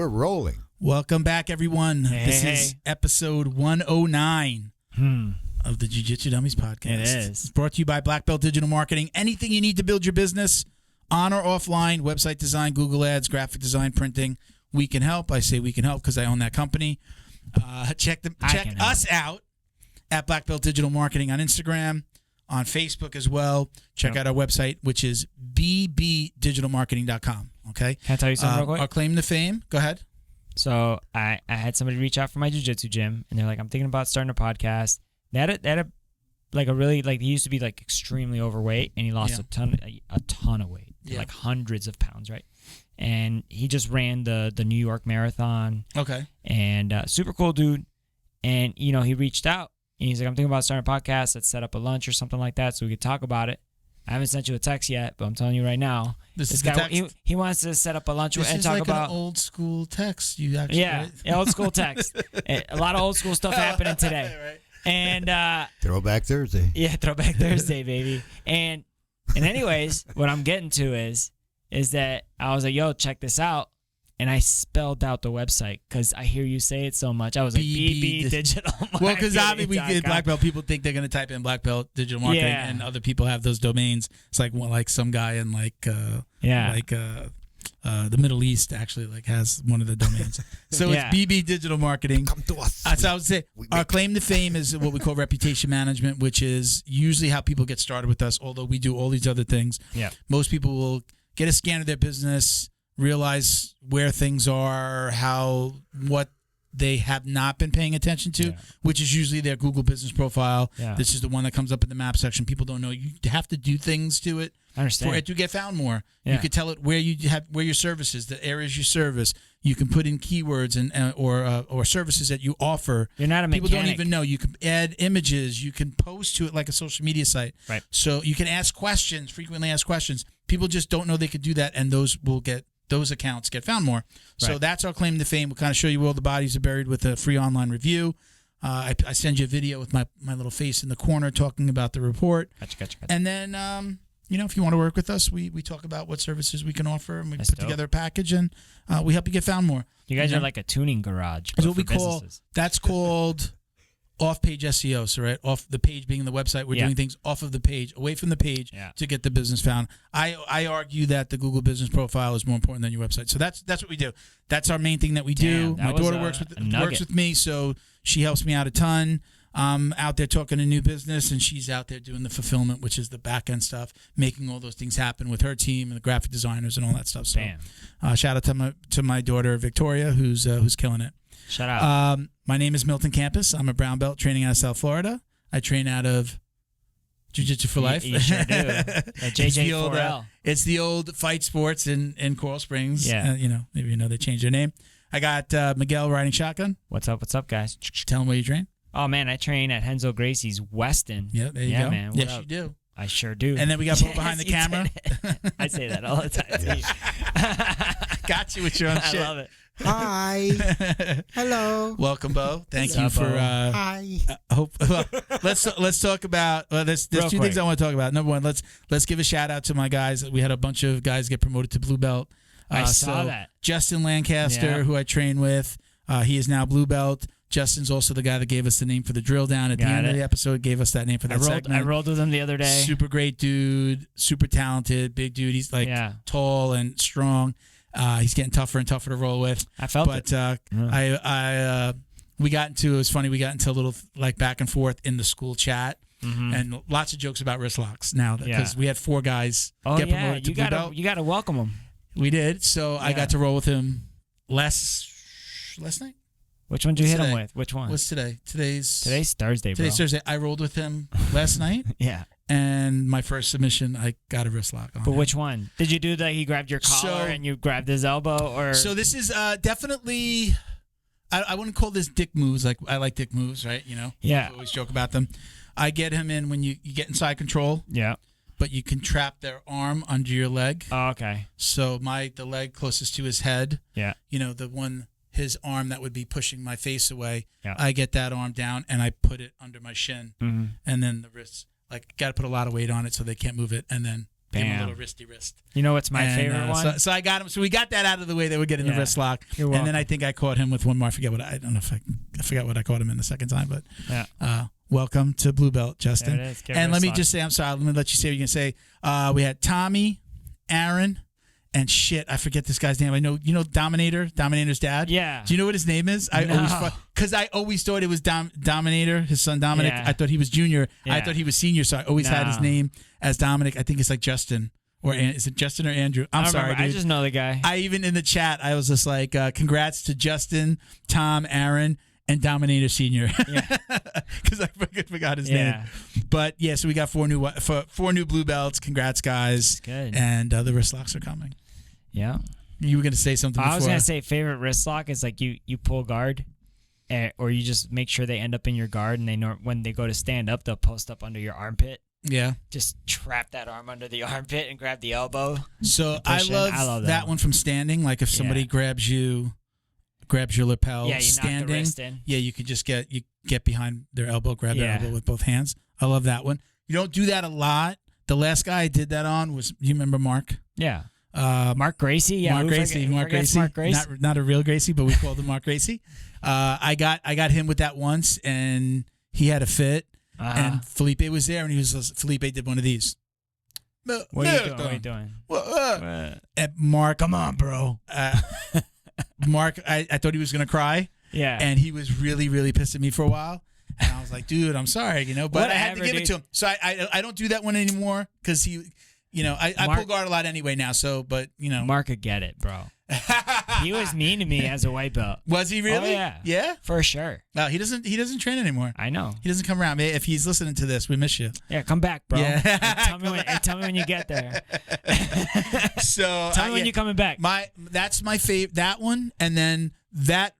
We're rolling. Welcome back, everyone. This is episode 109 of the Jiu-Jitsu Dummies podcast. It is. It's brought to you by Black Belt Digital Marketing. Anything you need to build your business, on or offline, website design, Google Ads, graphic design, printing, we can help. I say we can help because I own that company. Check us out at Black Belt Digital Marketing on Instagram, on Facebook as well. Check out our website, which is bbdigitalmarketing.com. Okay. Can I tell you something real quick? Our claim to fame. Go ahead. So I had somebody reach out for my jiu-jitsu gym, and they're like, I'm thinking about starting a podcast. They had he used to be like extremely overweight, and he lost a ton of weight, like hundreds of pounds, right? And he just ran the New York Marathon. Okay. And super cool dude. And, he reached out, and he's like, I'm thinking about starting a podcast. Let's set up a lunch or something like that so we could talk about it. I haven't sent you a text yet, but I'm telling you right now, this guy he wants to set up a lunch and talk about an old school text. You actually old school text. A lot of old school stuff happening today. Right. And Throwback Thursday. Yeah, Throwback Thursday, baby. And anyways, what I'm getting to is that I was like, yo, check this out. And I spelled out the website because I hear you say it so much. I was like, BB Digital Marketing. Well, because obviously we get Black Belt. People think they're going to type in Black Belt Digital Marketing, and other people have those domains. It's like some guy in the Middle East actually has one of the domains. So it's BB Digital Marketing. Come to us. So I would say our claim to fame is what we call reputation management, which is usually how people get started with us. Although we do all these other things. Yeah. Most people will get a scan of their business, realize where things are, what they have not been paying attention to, which is usually their Google business profile. Yeah. This is the one that comes up in the map section. People don't know. You have to do things to it for it to get found more. Yeah. You could tell it where your service is, the areas you service. You can put in keywords or services that you offer. You're not a mechanic. People don't even know. You can add images. You can post to it like a social media site. Right. So you can ask questions, frequently ask questions. People just don't know they could do that, and those accounts get found more. So that's our claim to fame. We'll kind of show you where all the bodies are buried with a free online review. I send you a video with my little face in the corner talking about the report. Gotcha. And then, if you want to work with us, we talk about what services we can offer, and we put together a package, and we help you get found more. You guys are like a tuning garage. That's what we call. That's called off-page SEO. So off the page being the website, we're doing things off of the page, away from the page to get the business found. I argue that the Google business profile is more important than your website. So that's what we do. That's our main thing that we do. My daughter works with me, so she helps me out a ton. I'm out there talking to new business, and she's out there doing the fulfillment, which is the back end stuff, making all those things happen with her team and the graphic designers and all that stuff. So, shout out to my daughter Victoria, who's killing it. Shout out. My name is Milton Campus. I'm a brown belt training out of South Florida. I train out of Jiu-Jitsu for Life. You sure do. JJ4L. It's the old Fight Sports in Coral Springs. Yeah. Maybe they changed their name. I got Miguel riding shotgun. What's up, guys? Tell them where you train. Oh, man, I train at Henzo Gracie's Weston. Yeah, there you go. Man, yes, you do. I sure do. And then we got people behind the camera. I say that all the time. Got you with your own shit. I love it. Hi. Hello. Welcome, Bo. Thank you for. Hi. Let's talk about. There's two things I want to talk about. Number one, let's give a shout out to my guys. We had a bunch of guys get promoted to blue belt. I saw that. Justin Lancaster, who I train with, he is now blue belt. Justin's also the guy that gave us the name for the drill down at the end of the episode. Gave us that name for that segment. I rolled with him the other day. Super great dude, super talented, big dude. He's tall and strong. He's getting tougher and tougher to roll with. I felt it. We got into a little back and forth in the school chat, and lots of jokes about wrist locks now because we had 4 guys get promoted to blue belt. You got to welcome them. We did. So I got to roll with him last night. Which one did you hit him with? Which one? What's today? Today's Thursday, bro. Today's Thursday. I rolled with him last night. Yeah. And my first submission, I got a wrist lock on. But which one? Did you do he grabbed your collar and you grabbed his elbow? Or So this is definitely, I wouldn't call this dick moves. I like dick moves, right? Yeah. I always joke about them. I get him in when you get inside control. Yeah. But you can trap their arm under your leg. Oh, okay. So the leg closest to his head. Yeah. The one... his arm that would be pushing my face away. Yeah. I get that arm down and I put it under my shin, and then the wrists. Got to put a lot of weight on it so they can't move it, and then Give him a Bam. little wristy wrist. You know what's my favorite one? So I got him. So we got that out of the way. They were getting the wrist lock. You're and welcome. then I think I caught him with one more. I don't know if I forgot what I caught him in the second time, but welcome to Blue Belt, Justin. There it is. Give And let me wrist just say, I'm sorry. Let me let you say what you're going to say. We had Tommy, Aaron, and shit, I forget this guy's name. I know, Dominator's dad? Yeah. Do you know what his name is? Because I always thought it was Dominator, his son Dominic. Yeah. I thought he was junior. Yeah. I thought he was senior, so I always had his name as Dominic. I think it's like Justin. Or is it Justin or Andrew? I'm sorry, dude. I just know the guy. I even in the chat, I was just like, congrats to Justin, Tom, Aaron, and Dominator Senior. Yeah, because I forgot his name. But yeah, so we got four new blue belts. Congrats, guys. Good. And the wrist locks are coming. Yeah. You were gonna say something before. I was gonna say favorite wrist lock is like you pull guard, or you just make sure they end up in your guard, and when they go to stand up, they'll post up under your armpit. Yeah. Just trap that arm under the armpit and grab the elbow. So I love that one from standing. Like if somebody grabs your lapel, you standing, knock the wrist in. Yeah, you could just get behind their elbow, grab their elbow with both hands. I love that one. You don't do that a lot. The last guy I did that on was, you remember Mark? Yeah. Mark Gracie, yeah. Mark Gracie. Mark Gracie. Not a real Gracie, but we called him Mark Gracie. I got him with that once, and he had a fit. And Felipe was there, and Felipe did one of these. What are you doing? And Mark, come on, bro. Mark, I thought he was gonna cry. Yeah. And he was really, really pissed at me for a while. And I was like, dude, I'm sorry, but I had to give it to him. So I don't do that one anymore because he, I pull guard a lot anyway now. So, but Mark could get it, bro. He was mean to me as a white belt. Was he really? Oh, yeah. Yeah? For sure. No, he doesn't train anymore. I know. He doesn't come around. If he's listening to this, we miss you. Yeah, come back, bro. Yeah. Tell me when you get there. So tell me when you're coming back. That's my favorite. That one, and then that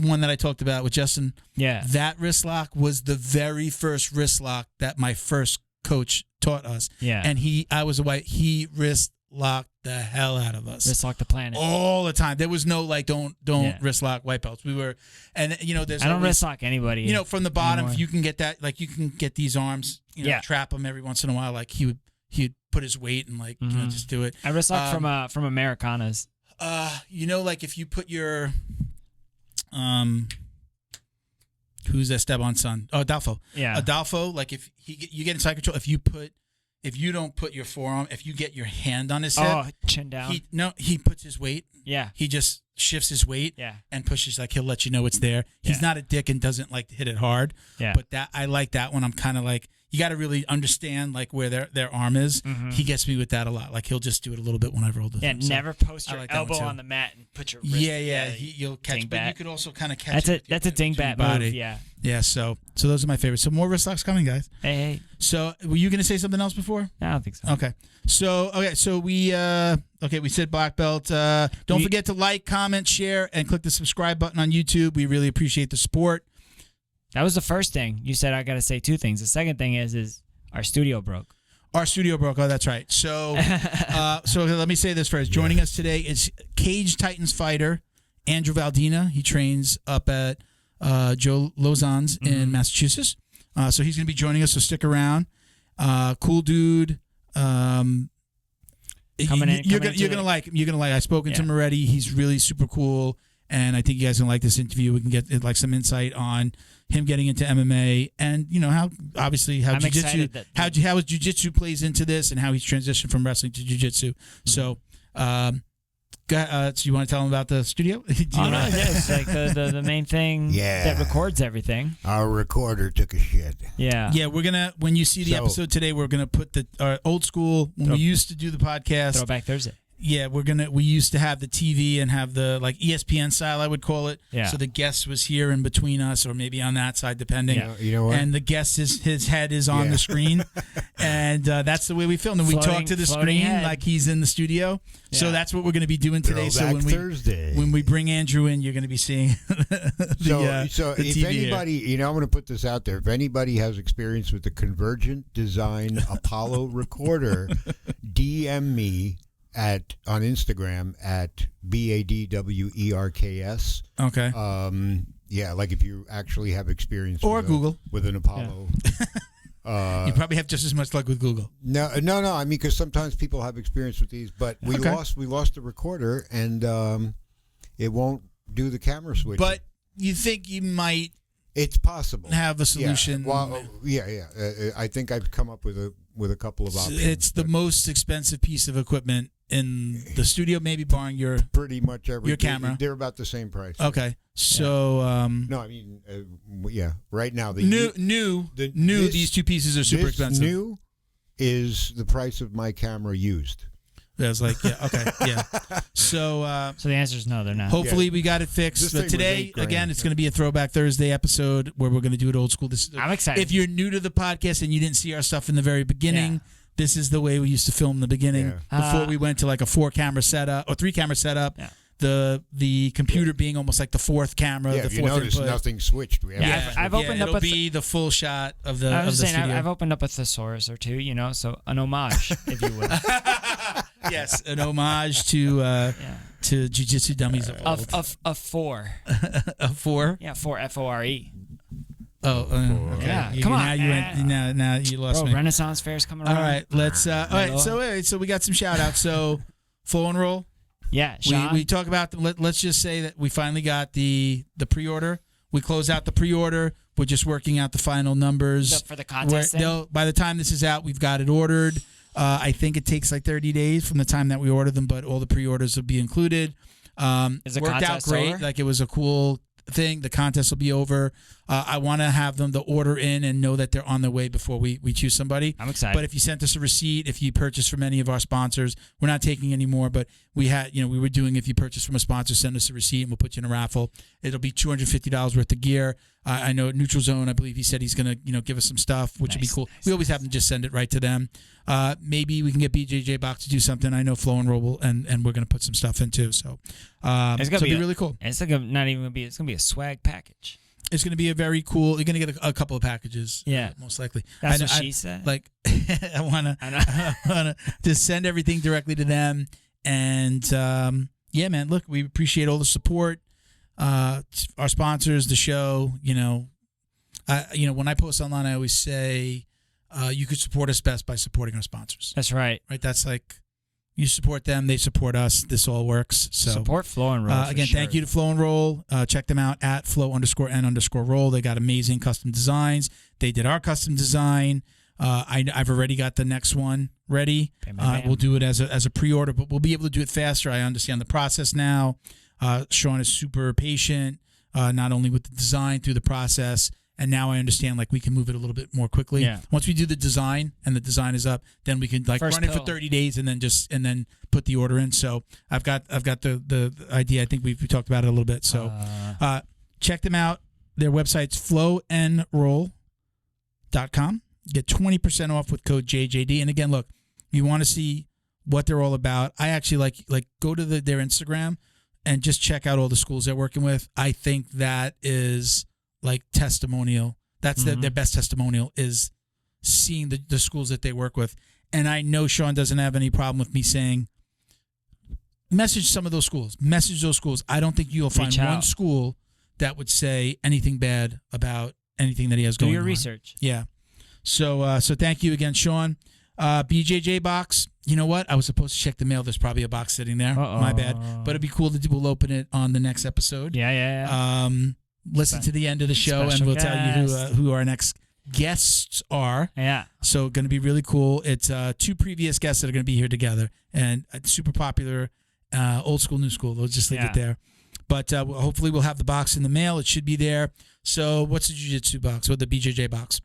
one that I talked about with Justin. Yeah. That wrist lock was the very first wrist lock that my first coach taught us. Yeah. And I was a white. He wrist locked the hell out of us. Wrist lock the planet all the time. There was no don't wrist lock white belts. We were, and there's. I don't wrist lock anybody. From the bottom, if you can get that, like you can get these arms. Trap them every once in a while. Like he'd put his weight and just do it. I wrist lock from Americanas. Like if you put your who's Esteban's son? Oh, Adolfo. Yeah. Adolfo, like if you get inside control, if you don't put your forearm, if you get your hand on his hip, chin down. He puts his weight. Yeah. He just shifts his weight. Yeah. And pushes, like he'll let you know it's there. He's not a dick and doesn't like to hit it hard. Yeah. But I like that one. I'm kind of like, you got to really understand like where their arm is. Mm-hmm. He gets me with that a lot. Like he'll just do it a little bit when I roll the thing. Never post your elbow on the mat and put your wrist. Yeah. You'll catch, but you could also kind of catch. That's a dingbat move. Yeah. Yeah. So those are my favorites. So more wrist locks coming, guys. Hey. So were you gonna say something else before? No, I don't think so. Okay. So we said black belt. Don't forget to like, comment, share, and click the subscribe button on YouTube. We really appreciate the support. That was the first thing. You said I got to say two things. The second thing is our studio broke. Our studio broke. Oh, that's right. So so let me say this first. Joining us today is Cage Titans fighter Andrew Valdina. He trains up at Joe Lauzon's in Massachusetts. So he's going to be joining us, so stick around. Cool dude. You're gonna like him. You're gonna like. I've spoken to him already. He's really super cool, and I think you guys are gonna like this interview. We can get like some insight on him getting into MMA, and how jiu-jitsu plays into this, and how he's transitioned from wrestling to jiu-jitsu. So. So you want to tell them about the studio? It's like the main thing that records everything. Our recorder took a shit. Yeah, we're gonna, when you see the episode today, we're gonna put our old school when we used to do the podcast. Throwback Thursday. Yeah, we used to have the TV and have the like ESPN style, I would call it. Yeah. So the guest was here in between us, or maybe on that side, depending. Yeah. You know what? And the guest his head is on the screen, and that's the way we filmed. And we talk to the screen like he's in the studio. Yeah. So that's what we're going to be doing today. When we bring Andrew in, you're going to be seeing the So the if TV anybody, here. I'm going to put this out there. If anybody has experience with the Convergent Design Apollo recorder, DM me on Instagram at BADWERKS. Okay. Like if you actually have experience or Google with an Apollo. You probably have just as much luck with Google. No. I mean, because sometimes people have experience with these, but we lost the recorder, and it won't do the camera switch. But you think you might? It's possible. Have a solution. Yeah. Well, yeah. I think I've come up with a couple of options. It's the most expensive piece of equipment in the studio, maybe barring your pretty much your camera. They're about the same price. Okay, so no, I mean, right now the new these two pieces are super expensive. New is the price of my camera used. I was like, yeah, okay, yeah. So the answer is no, they're not. Hopefully we got it fixed. But today, again, it's going to be a Throwback Thursday episode where we're going to do it old school. I'm excited. If you're new to the podcast and you didn't see our stuff in the very beginning, this is the way we used to film in the beginning before we went to like a 4-camera setup or 3-camera setup. Yeah. The computer being almost like the 4th camera. Yeah, the if you fourth notice, input. Nothing switched. I've opened up. It'll be the full shot of the. I was saying, studio. I've opened up a thesaurus or two, so an homage, if you will. Yes, an homage to jiu-jitsu dummies of old. Of 4. A 4? Yeah, 4 FORE. Oh, okay. Yeah. Come on. Now you lost me. Renaissance Fair's coming around. All right, let's. All right, so we got some shout outs. So, Flow and Roll. Yeah, Sean. We talk about. Let's just say that we finally got the pre-order. We closed out the pre-order. We're just working out the final numbers for the contest. By the time this is out, we've got it ordered. I think it takes like 30 days from the time that we order them, but all the pre-orders will be included. Is the worked out great. Over? Like it was a cool thing. The contest will be over. I want to have them the order in and know that they're on their way before we choose somebody. I'm excited. But if you sent us a receipt, if you purchased from any of our sponsors, we're not taking any more, but we had, we were doing, if you purchase from a sponsor, send us a receipt and we'll put you in a raffle. It'll be $250 worth of gear. I know Neutral Zone, I believe he said he's going to, give us some stuff, which would be cool. We always have them just send it right to them. Maybe we can get BJJ Box to do something. I know Flow and Roll and we're going to put some stuff in too. So it's going to be really cool. It's like not even going to be, it's going to be a swag package. It's going to be a very cool. You're going to get a couple of packages. Yeah, most likely. That's what she said. Like, I want to just send everything directly to them. And yeah, man. Look, we appreciate all the support. Our sponsors, the show. When I post online, I always say you could support us best by supporting our sponsors. That's right. Right. That's like. You support them, they support us. This all works. So support Flow and Roll. Again, thank you to Flow and Roll. Check them out at flow_n_roll. They got amazing custom designs. They did our custom design. I've already got the next one ready. We'll do it as a pre-order, but we'll be able to do it faster. I understand the process now. Sean is super patient, not only with the design through the process. And now I understand, like, we can move it a little bit more quickly. Yeah. Once we do the design and the design is up, then we can run it for 30 days and then put the order in. So I've got the idea. I think we talked about it a little bit. So check them out. Their website's flowandroll.com. Get 20% off with code JJD. And again, look, you want to see what they're all about. I actually like go to their Instagram and just check out all the schools they're working with. I think that is like testimonial. That's their best testimonial, is seeing the schools that they work with. And I know Sean doesn't have any problem with me saying, message some of those schools. Message those schools. I don't think you'll find one school that would say anything bad about anything that he has going on. Do your research. Yeah. So thank you again, Sean. BJJ box. You know what? I was supposed to check the mail. There's probably a box sitting there. My bad. But it'd be cool to we'll open it on the next episode. Yeah. Listen to the end of the show, and we'll tell you who our next guests are. Yeah. So going to be really cool. It's 2 previous guests that are going to be here together, and super popular, old school, new school. We'll just leave it there. But hopefully we'll have the box in the mail. It should be there. So what's the jiu-jitsu box or the BJJ box?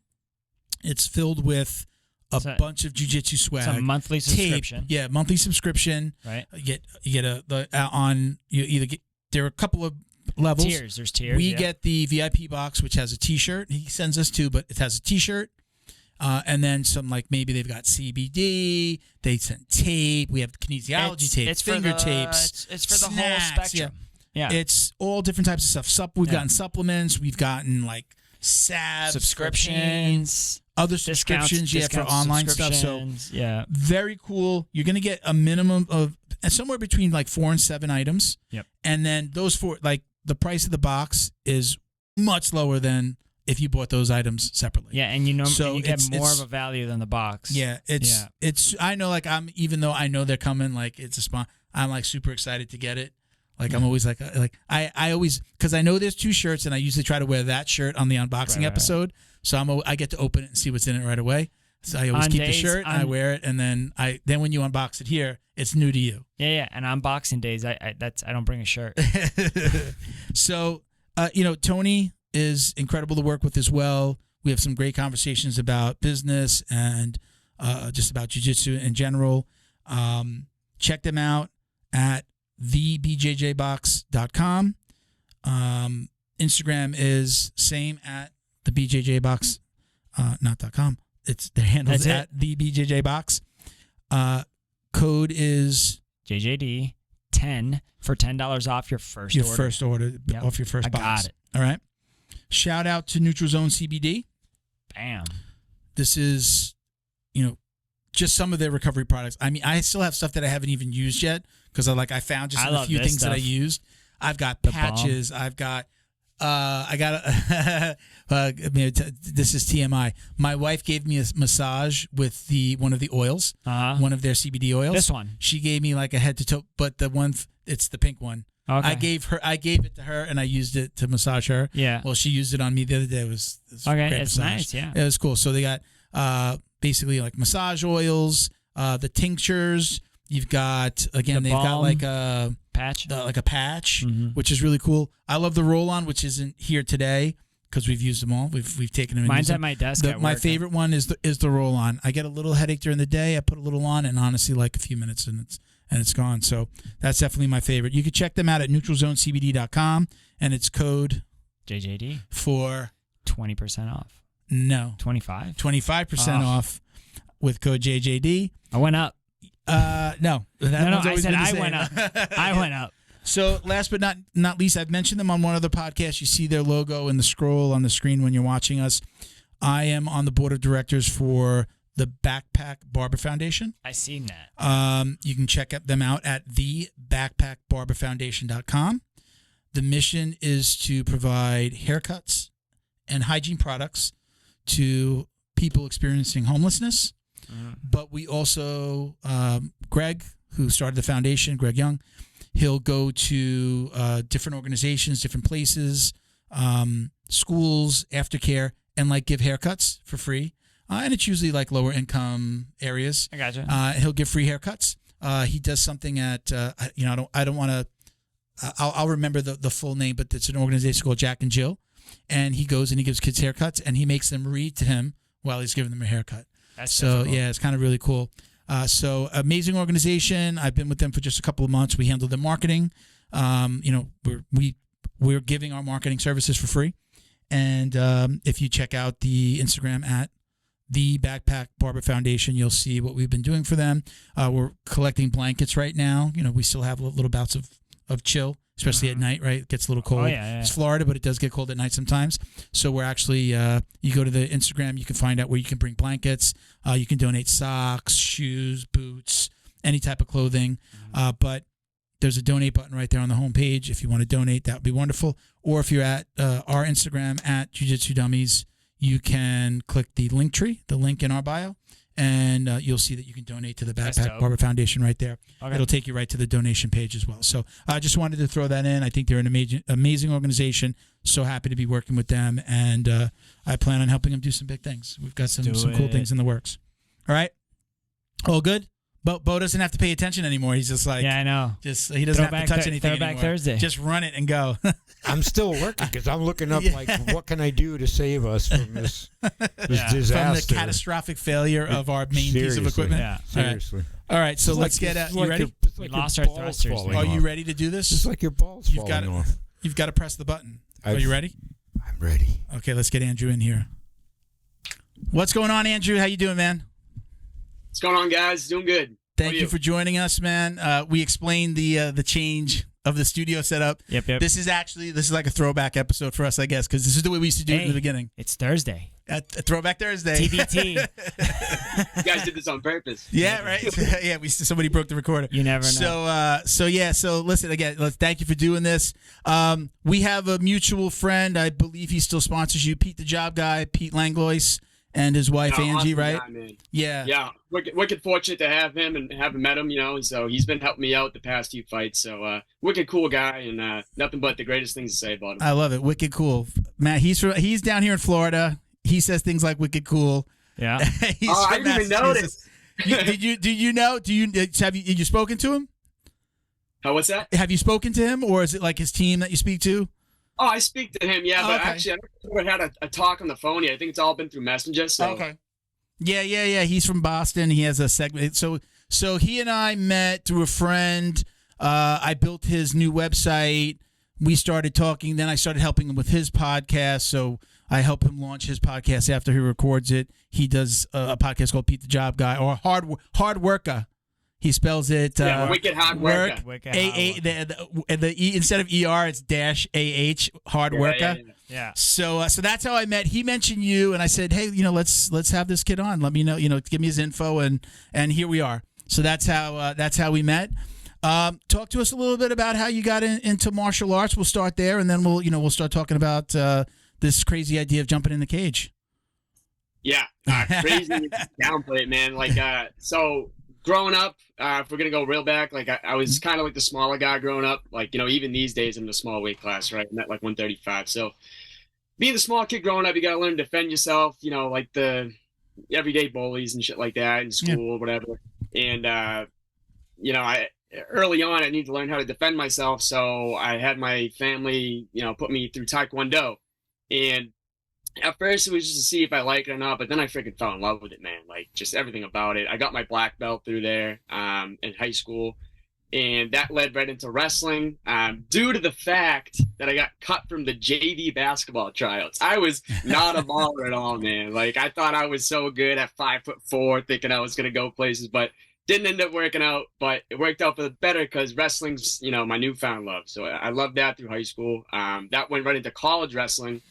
It's filled with a bunch of jiu-jitsu swag. It's a monthly subscription. Tape. Yeah, monthly subscription. Right. You get there are a couple of levels. There's tiers. We get the VIP box, which has a T-shirt. He sends us 2, but it has a T-shirt. And then some, like, maybe they've got CBD. They send tape. We have kinesiology tape, finger tapes. It's for the whole spectrum. Yeah. It's all different types of stuff. We've gotten supplements. We've gotten, like, salves, subscriptions, other subscriptions for online stuff. So very cool. You're going to get a minimum of somewhere between like 4 and 7 items. Yep. And then those 4, like, the price of the box is much lower than if you bought those items separately. Yeah, and So you get more it's- of a value than the box. Yeah, it's. I know, like even though I know they're coming, like it's a spot. I'm like super excited to get it. Like I'm always like I always, because I know there's 2 shirts and I usually try to wear that shirt on the unboxing episode. So I get to open it and see what's in it right away. So I always On keep the days- shirt and I wear it, and then when you unbox it here, it's new to you. Yeah. And on Boxing Days, I don't bring a shirt. So Tony is incredible to work with as well. We have some great conversations about business and just about jiu-jitsu in general. Check them out at thebjjbox.com. Instagram is same at thebjjbox, not .com. It's the handle is at thebjjbox. Code is JJD 10 for $10 off your first order. First order off your first box. Got it. All right. Shout out to Neutral Zone CBD. Bam. This is, just some of their recovery products. I mean, I still have stuff that I haven't even used yet because I found just a few things that I used. I've got patches. I've got this is TMI. My wife gave me a massage with one of the oils, one of their CBD oils. This one. She gave me like a head to toe, but the one it's the pink one. Okay. I gave it to her and I used it to massage her. Yeah. Well, she used it on me the other day. It was okay. great It's massage. nice. Yeah. It was cool. So they got basically like massage oils, the tinctures. You've got they've got like a patch, which is really cool. I love the roll-on, which isn't here today because we've used them all. We've taken them. Mine's at my desk. My favorite one is the roll-on. I get a little headache during the day. I put a little on, and honestly, like a few minutes, and it's gone. So that's definitely my favorite. You can check them out at neutralzonecbd.com, and it's code JJD for 20% off. No, 25% off with code JJD. I went up. No. I said I went up. I went up. So last but not least, I've mentioned them on one other podcast. You see their logo in the scroll on the screen when you're watching us. I am on the board of directors for the Backpack Barber Foundation. I seen that. You can check them out at thebackpackbarberfoundation.com. The mission is to provide haircuts and hygiene products to people experiencing homelessness. But we also, Greg, who started the foundation, Greg Young, he'll go to different organizations, different places, schools, aftercare, and like give haircuts for free. And it's usually like lower income areas. I gotcha. He'll give free haircuts. He does something at, I don't want to, I'll remember the full name, but it's an organization called Jack and Jill. And he goes and he gives kids haircuts and he makes them read to him while he's giving them a haircut. That's so difficult. yeah, it's kind of really cool. So amazing organization. I've been with them for just a couple of months. We handle the marketing. We're giving our marketing services for free. And if you check out the Instagram at the Backpack Barber Foundation, you'll see what we've been doing for them. We're collecting blankets right now. We still have little bouts of chill, especially at night, right? It gets a little cold. Oh, yeah. It's Florida, but it does get cold at night sometimes. So we're actually, you go to the Instagram, you can find out where you can bring blankets. You can donate socks, shoes, boots, any type of clothing. But there's a donate button right there on the homepage. If you want to donate, that would be wonderful. Or if you're at our Instagram at Jiu-Jitsu Dummies, you can click the link tree, the link in our bio, and you'll see that you can donate to the Backpack Barber Foundation right there. Okay. It'll take you right to the donation page as well. So I just wanted to throw that in. I think they're an amazing organization. So happy to be working with them, and I plan on helping them do some big things. We've got some cool things in the works. All right? All good? Bo doesn't have to pay attention anymore. He's just like, yeah, I know. He doesn't have to touch anything anymore. Throwback Thursday. Just run it and go. I'm still working because I'm looking up like what can I do to save us from this disaster, from the catastrophic failure of our main piece of equipment. Yeah, seriously. All right, so let's get at. You ready? We lost our thrusters. Are you ready to do this? It's like your balls falling off. You've got to press the button. Are you ready? I'm ready. Okay, let's get Andrew in here. What's going on, Andrew? How you doing, man? What's going on, guys? Doing good. Thank you for joining us, man. We explained the change of the studio setup. Yep. This is like a throwback episode for us, I guess, because this is the way we used to do it in the beginning. It's Thursday. Throwback Thursday. TBT. You guys did this on purpose. Yeah, right. Yeah, somebody broke the recorder. You never know. So listen again. Thank you for doing this. We have a mutual friend. I believe he still sponsors you, Pete the Job Guy, Pete Langlois, and his wife Angie. Awesome right? guy, man. Yeah. Yeah. Wicked fortunate to have him and haven't met him. So he's been helping me out the past few fights. So wicked cool guy, and nothing but the greatest things to say about him. I love it. Wicked cool, Matt. He's down here in Florida. He says things like "wicked cool." Yeah. I didn't even notice. Have you spoken to him? What's that? Have you spoken to him, or is it like his team that you speak to? Oh, I speak to him, yeah, but okay. actually, I never had a talk on the phone yet. I think it's all been through Messenger. So. Okay. Yeah. He's from Boston. He has a segment. So he and I met through a friend. I built his new website. We started talking. Then I started helping him with his podcast. So I help him launch his podcast after he records it. He does a podcast called Pete the Job Guy, or Hard Worker. He spells it wicked hard worker. The E instead of ER, it's -AH, hard worker. Yeah. So that's how I met. He mentioned you, and I said, hey, let's have this kid on. Let me know, give me his info, and here we are. So that's how we met. Talk to us a little bit about how you got into martial arts. We'll start there, and then we'll start talking about this crazy idea of jumping in the cage. Yeah, crazy downplay it, man. So growing up, if we're gonna go real back, I was kind of like the smaller guy growing up. Even these days I'm in the small weight class, right? I'm at 135. So being a small kid growing up, you gotta learn to defend yourself. Like the everyday bullies and shit like that in school, whatever. And I early on I needed to learn how to defend myself. So I had my family, put me through Taekwondo. And at first it was just to see if I like it or not, but then I freaking fell in love with it, man. Just everything about it. I got my black belt through there in high school, and that led right into wrestling due to the fact that I got cut from the JV basketball tryouts. I was not a baller at all, man. I thought I was so good at 5'4", thinking I was going to go places, but didn't end up working out. But it worked out for the better because wrestling's, my newfound love. So I loved that through high school. That went right into college wrestling.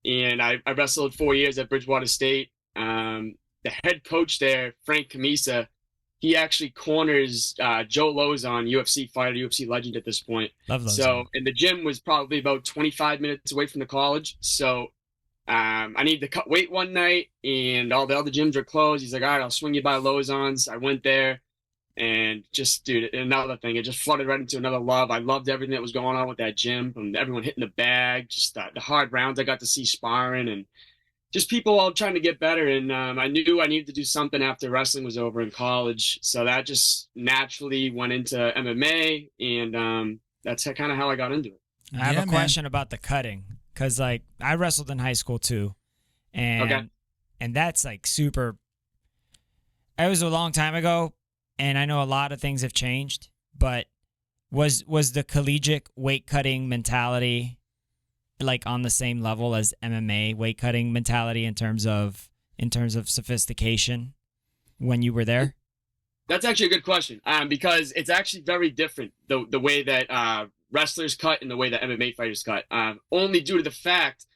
And I wrestled 4 years at Bridgewater State. The head coach there, Frank Camisa, he actually corners Joe Lauzon, UFC fighter, UFC legend at this point. Love Lauzon. So, and the gym was probably about 25 minutes away from the college. So I needed to cut weight one night, and all the other gyms were closed. He's like, all right, I'll swing you by Lauzon's. I went there. And just, dude, another thing, it just flooded right into another love. I loved everything that was going on with that gym, from everyone hitting the bag, just the hard rounds I got to see sparring, and just people all trying to get better. And I knew I needed to do something after wrestling was over in college. So that just naturally went into MMA, and that's kind of how I got into it. I have a question about the cutting, because I wrestled in high school too, and that's super. It was a long time ago. And I know a lot of things have changed, but was the collegiate weight cutting mentality on the same level as MMA weight cutting mentality in terms of sophistication when you were there? That's actually a good question, because it's actually very different the way that wrestlers cut and the way that MMA fighters cut. Only due to the fact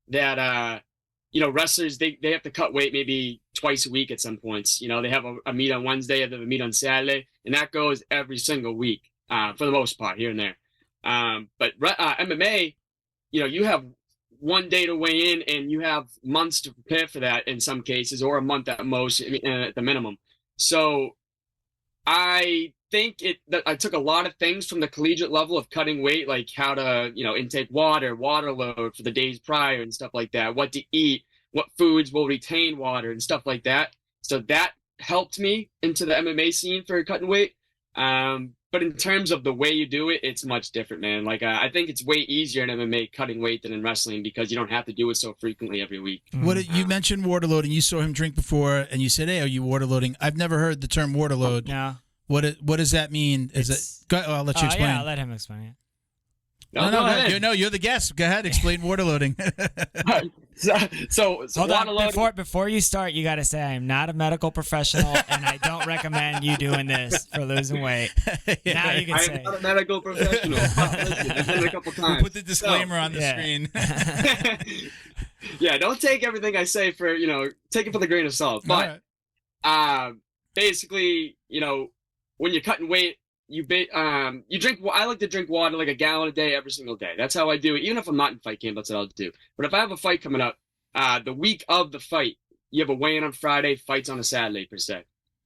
that wrestlers, they have to cut weight maybe twice a week at some points. They have a meet on Wednesday, they have a meet on Saturday, and that goes every single week for the most part, here and there. But MMA, you have 1 day to weigh in, and you have months to prepare for that in some cases, or a month at most at the minimum. So I think that I took a lot of things from the collegiate level of cutting weight, like how to, intake water load for the days prior and stuff like that, what to eat, what foods will retain water and stuff like that. So that helped me into the MMA scene for cutting weight. But in terms of the way you do it, it's much different, man. I think it's way easier in MMA cutting weight than in wrestling, because you don't have to do it so frequently every week. You mentioned water loading. You saw him drink before, and you said, hey, are you water loading? I've never heard the term water load. No. What does that mean? I'll let you explain. Yeah, I'll let him explain it. No, you're the guest. Go ahead, explain water loading. so hold water on. loading. Before you start, you got to say I am not a medical professional, and I don't recommend you doing this for losing weight. Now you can say I'm not a medical professional. Listen, I've done it a couple times. We'll put the disclaimer on the screen. Yeah, don't take everything I say for take it with a grain of salt. But basically, when you're cutting weight, you drink. I like to drink water like a gallon a day every single day. That's how I do it. Even if I'm not in fight camp, that's what I'll do. But if I have a fight coming up, the week of the fight, you have a weigh-in on Friday, fights on a Saturday per se.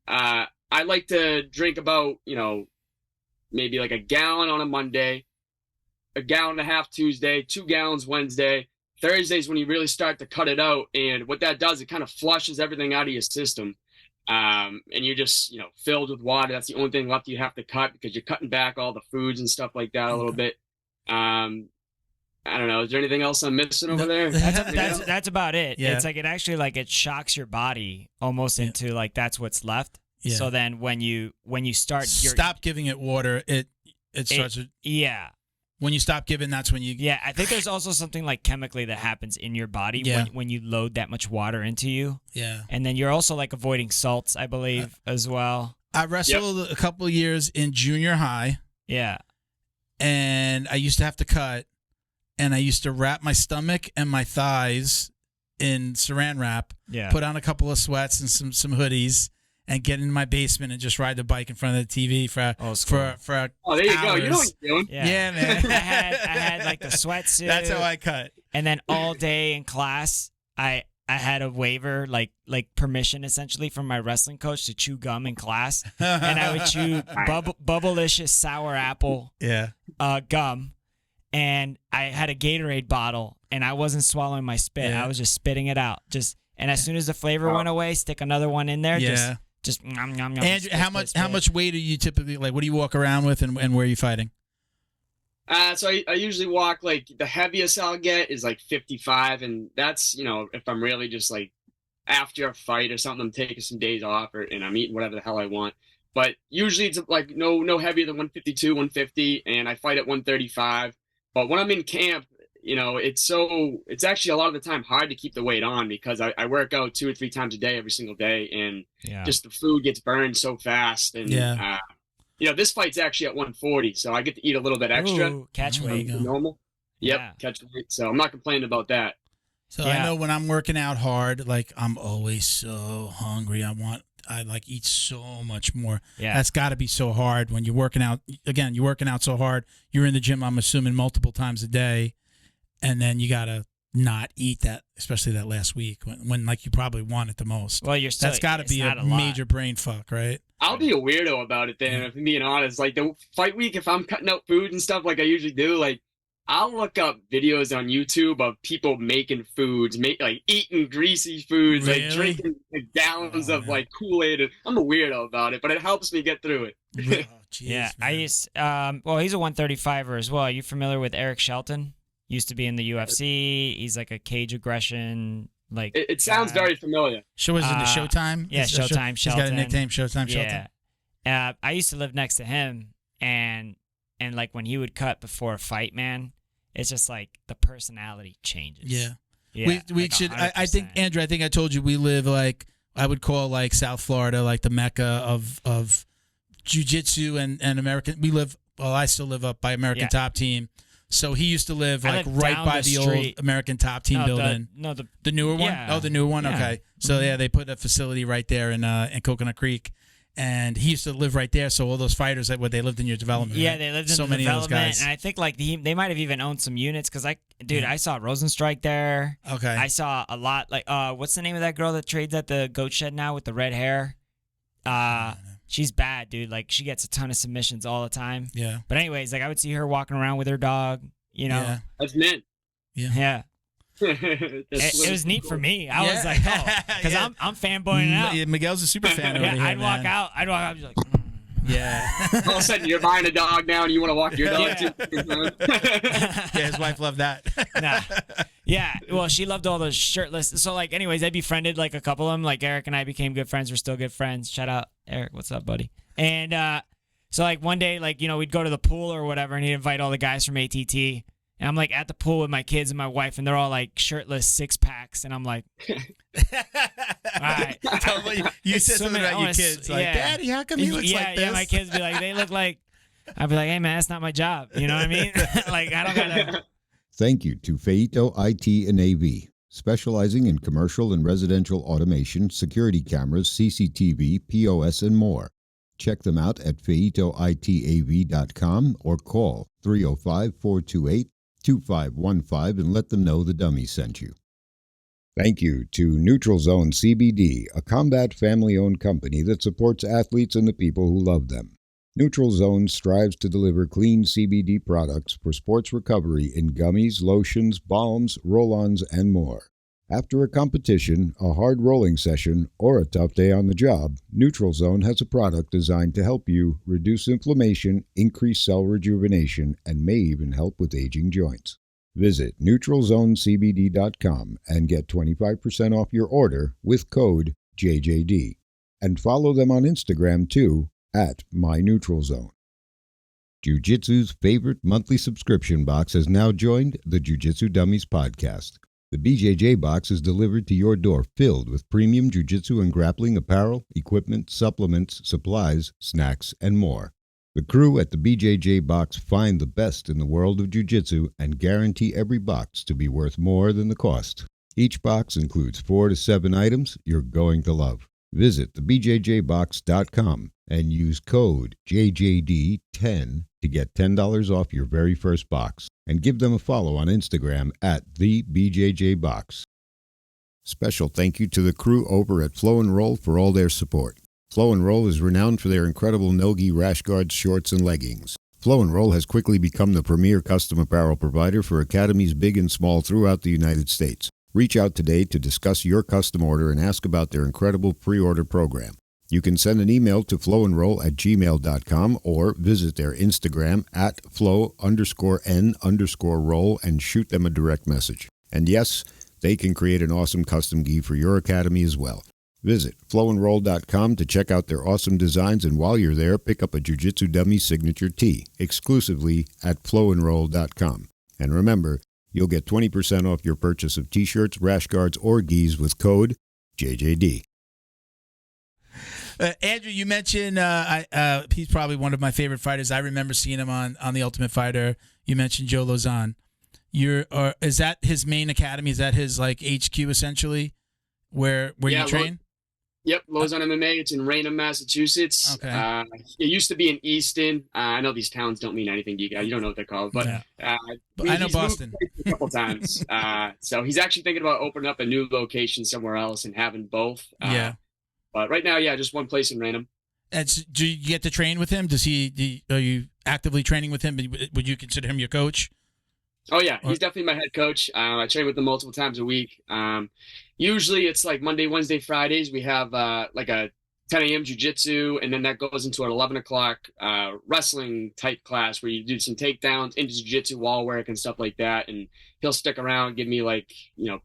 I like to drink about maybe like a gallon on a Monday, a gallon and a half Tuesday, 2 gallons Wednesday. Thursday's when you really start to cut it out, and what that does, it kind of flushes everything out of your system. And you're just, filled with water. That's the only thing left you have to cut because you're cutting back all the foods and stuff like that a little bit. I don't know. Is there anything else I'm missing over there? that's about it. Yeah. It's like it actually it shocks your body almost into that's what's left. Yeah. So then when you start, stop giving it water, it starts. When you stop giving, that's when you. Yeah, I think there's also something chemically that happens in your body when you load that much water into you. Yeah. And then you're also avoiding salts, I believe, as well. I wrestled a couple of years in junior high. Yeah. And I used to have to cut, and I used to wrap my stomach and my thighs in saran wrap. Yeah. Put on a couple of sweats and some hoodies, and get in my basement and just ride the bike in front of the TV for there you go. You know what you're doing. Yeah, man. I had the sweatsuit. That's how I cut. And then all day in class, I had a waiver, like permission essentially from my wrestling coach to chew gum in class, and I would chew Bubblicious sour apple gum, and I had a Gatorade bottle, and I wasn't swallowing my spit. I was just spitting it out. And as soon as the flavor went away, stick another one in there. Just nom, nom, nom. Andrew, how much weight are you typically what do you walk around with, and where are you fighting? So I usually walk the heaviest I'll get is 55, and that's if I'm really just after a fight or something, I'm taking some days off and I'm eating whatever the hell I want. But usually it's no heavier than 152, 150, and I fight at 135. But when I'm in camp, it's actually a lot of the time hard to keep the weight on because I work out 2 or 3 times a day every single day, and just the food gets burned so fast. And this fight's actually at 140, so I get to eat a little bit extra. Ooh, catch weight. Normal. Yep, catch weight. So I'm not complaining about that. So I know when I'm working out hard, I'm always so hungry. I eat so much more. Yeah. That's got to be so hard when you're working out. Again, you're working out so hard. You're in the gym, I'm assuming, multiple times a day. And then you got to not eat that, especially that last week when you probably want it the most. Well, that's got to be a major brain fuck, right? I'll be a weirdo about it then, if I'm being honest. The fight week, if I'm cutting out food and stuff like I usually do, I'll look up videos on YouTube of people making foods, eating greasy foods, really? Drinking gallons of Kool-Aid. I'm a weirdo about it, but it helps me get through it. Oh, geez, yeah, man. I used. Well, he's a 135er as well. Are you familiar with Eric Shelton? Used to be in the UFC. He's a cage aggression. It sounds very familiar. Show is it the Showtime? Yeah, Showtime. He's got a nickname, Showtime. Yeah. Shelton. I used to live next to him, and when he would cut before a fight, man, it's just the personality changes. Yeah. We should. I think Andrew. I think I told you we live I would call South Florida the mecca of jiu-jitsu and American. We live. Well, I still live up by American Top Team. So he used to live right by the old American Top Team building. The newer one. Yeah. Oh, the newer one. Yeah. Okay. So they put a facility right there in Coconut Creek, and he used to live right there. So all those fighters they lived in your development. Yeah, right? they lived in so the many development, of those guys. and I think they might have even owned some units because I saw Rosenstrike there. Okay. I saw a lot what's the name of that girl that trades at the Goat Shed now with the red hair? She's bad, dude. She gets a ton of submissions all the time. Yeah. But anyways, I would see her walking around with her dog. Yeah. That's mint. Yeah. It was neat for me. I was because I'm fanboying out. Miguel's a super fan. Yeah, over here, I'd walk out. I'd be like, yeah. All of a sudden, you're buying a dog now, and you want to walk your dog too. Yeah, his wife loved that. Nah. Yeah, well, she loved all those shirtless. So, anyways, I befriended a couple of them. Eric and I became good friends. We're still good friends. Shout out, Eric. What's up, buddy? And So like one day, like, you know, we'd go to the pool or whatever, and he'd invite all the guys from ATT. And I'm like at the pool with my kids and my wife, and they're all like shirtless 6-packs, and I'm like, all right. Tell me, you said something about your kids, like, Daddy, how come he looks like this? Yeah, my kids be like, they look like. I'd be like, hey man, that's not my job. You know what I mean? Like, I don't gotta. Thank you to Feito IT and AV, specializing in commercial and residential automation, security cameras, CCTV, POS, and more. Check them out at feitoitav.com or call 305-428-2515 and let them know the dummy sent you. Thank you to Neutral Zone CBD, a combat family-owned company that supports athletes and the people who love them. Neutral Zone strives to deliver clean CBD products for sports recovery in gummies, lotions, balms, roll-ons, and more. After a competition, a hard rolling session, or a tough day on the job, Neutral Zone has a product designed to help you reduce inflammation, increase cell rejuvenation, and may even help with aging joints. Visit neutralzonecbd.com and get 25% off your order with code JJD. And follow them on Instagram too, at MyNeutralZone. Jiu-Jitsu's favorite monthly subscription box has now joined the Jiu-Jitsu Dummies podcast. The BJJ box is delivered to your door filled with premium jiu-jitsu and grappling apparel, equipment, supplements, supplies, snacks, and more. The crew at the BJJ box find the best in the world of jiu-jitsu and guarantee every box to be worth more than the cost. Each box includes 4 to 7 items you're going to love. Visit thebjjbox.com and use code JJD10 to get $10 off your very first box. And give them a follow on Instagram at TheBJJBox. Special thank you to the crew over at Flow and Roll for all their support. Flow and Roll is renowned for their incredible no-gi rash guards, shorts, and leggings. Flow and Roll has quickly become the premier custom apparel provider for academies big and small throughout the United States. Reach out today to discuss your custom order and ask about their incredible pre-order program. You can send an email to flowandroll@gmail.com or visit their Instagram at flow_n_roll and shoot them a direct message. And yes, they can create an awesome custom gi for your academy as well. Visit flowandroll.com to check out their awesome designs, and while you're there, pick up a Jiu-Jitsu Dummy signature tee exclusively at flowandroll.com. And remember, you'll get 20% off your purchase of t-shirts, rash guards, or gis with code JJD. Andrew, you mentioned he's probably one of my favorite fighters. I remember seeing him on The Ultimate Fighter. You mentioned Joe Lauzon. Is that his main academy? Is that his like HQ essentially, where you train? Yep, Lauzon MMA. It's in Raynham, Massachusetts. Okay. It used to be in Easton. I know these towns don't mean anything to you guys. You don't know what they're called, but I know Boston a couple times. So he's actually thinking about opening up a new location somewhere else and having both. But right now, just one place in Raynham. And do you get to train with him? Are you actively training with him? Would you consider him your coach? Oh, yeah. He's definitely my head coach. I train with him multiple times a week. Usually it's like Monday, Wednesday, Fridays. We have like a 10 a.m. jiu-jitsu, and then that goes into an 11 o'clock wrestling type class where you do some takedowns into jiu-jitsu, wall work, and stuff like that. And he'll stick around, give me like,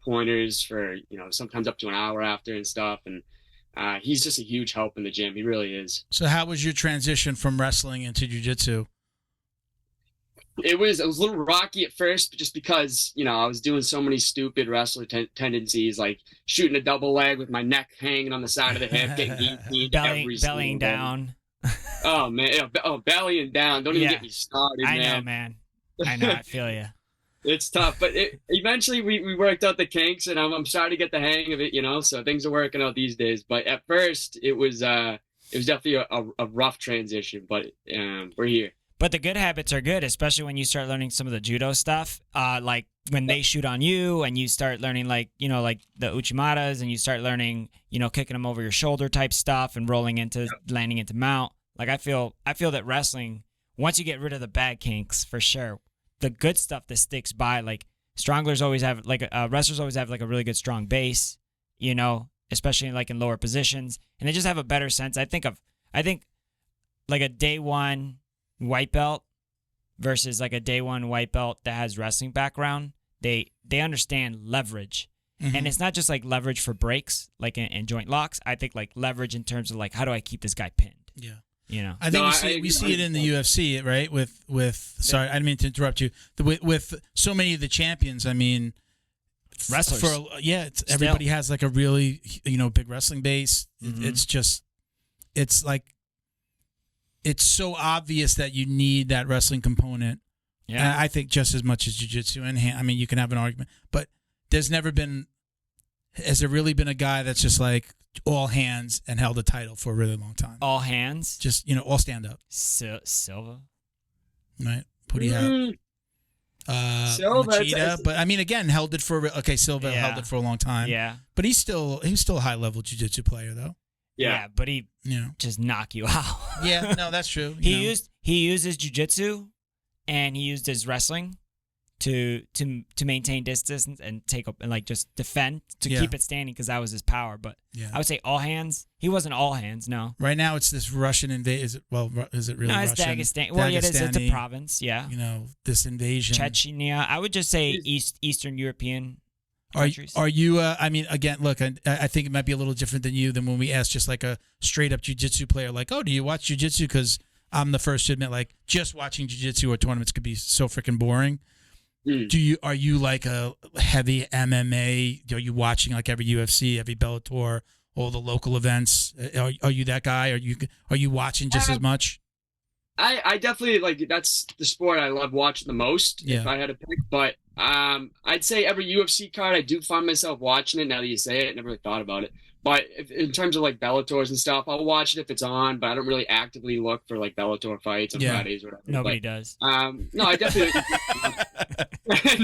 pointers for, sometimes up to an hour after and stuff. And he's just a huge help in the gym. He really is. So how was your transition from wrestling into jiu-jitsu? It was a little rocky at first, just because, I was doing so many stupid wrestler tendencies, like shooting a double leg with my neck hanging on the side of the hip, getting bellying down. Oh, man. Bellying down. Don't even get me started, man. I know, man. I know. I feel you. It's tough, but eventually we worked out the kinks, and I'm starting to get the hang of it, so things are working out these days. But at first, it was definitely a rough transition, but we're here. But the good habits are good, especially when you start learning some of the judo stuff, like when they shoot on you and you start learning like the uchimaras, and you start learning, kicking them over your shoulder type stuff and landing into mount. Like I feel that wrestling, once you get rid of the bad kinks, for sure, the good stuff that sticks by, like wrestlers always have like a really good strong base, especially like in lower positions, and they just have a better sense. I think like a day one white belt versus like a day one white belt that has wrestling background, they understand leverage. Mm-hmm. And it's not just like leverage for breaks, like in joint locks. I think like leverage in terms of like, how do I keep this guy pinned? Yeah. I think we see it in the UFC, right? With sorry, I didn't mean to interrupt you. With so many of the champions, I mean, wrestlers. Everybody has like a really big wrestling base. It's just, it's like, it's so obvious that you need that wrestling component. Yeah, I think just as much as jiu-jitsu and I mean, you can have an argument, but has there really been a guy that's just like all hands and held a title for a really long time? All hands? Just, all stand up. Silva? Right. What do you have? Silva, Machida, but I mean, again, held it for Silva held it for a long time. Yeah. But he was still a high level jiu-jitsu player though. Yeah, but he just knock you out. Yeah, no, that's true. He used his jiu-jitsu and he used his wrestling to maintain distance and take up and like just defend to keep it standing because that was his power. But I would say all hands. He wasn't all hands. No. Right now it's this Russian invasion. Is it really? No, Russian? It's Dagestan. Well, it is. It's a province. Yeah. This invasion. Chechnya. I would just say Eastern European countries. Are you? I mean, again, look. I think it might be a little different than you than when we asked just like a straight up jiu-jitsu player, like, oh, do you watch jiu-jitsu? Because I'm the first to admit, like, just watching jiu-jitsu or tournaments could be so freaking boring. Are you like a heavy MMA? Are you watching like every UFC, every Bellator, all the local events? Are you that guy? Are you watching just as much? I definitely like, that's the sport I love watching the most if I had to pick. But I'd say every UFC card I do find myself watching it. Now that you say it, I never really thought about it. But in terms of like Bellators and stuff, I'll watch it if it's on, but I don't really actively look for like Bellator fights on Fridays or whatever. Nobody does. No, I definitely.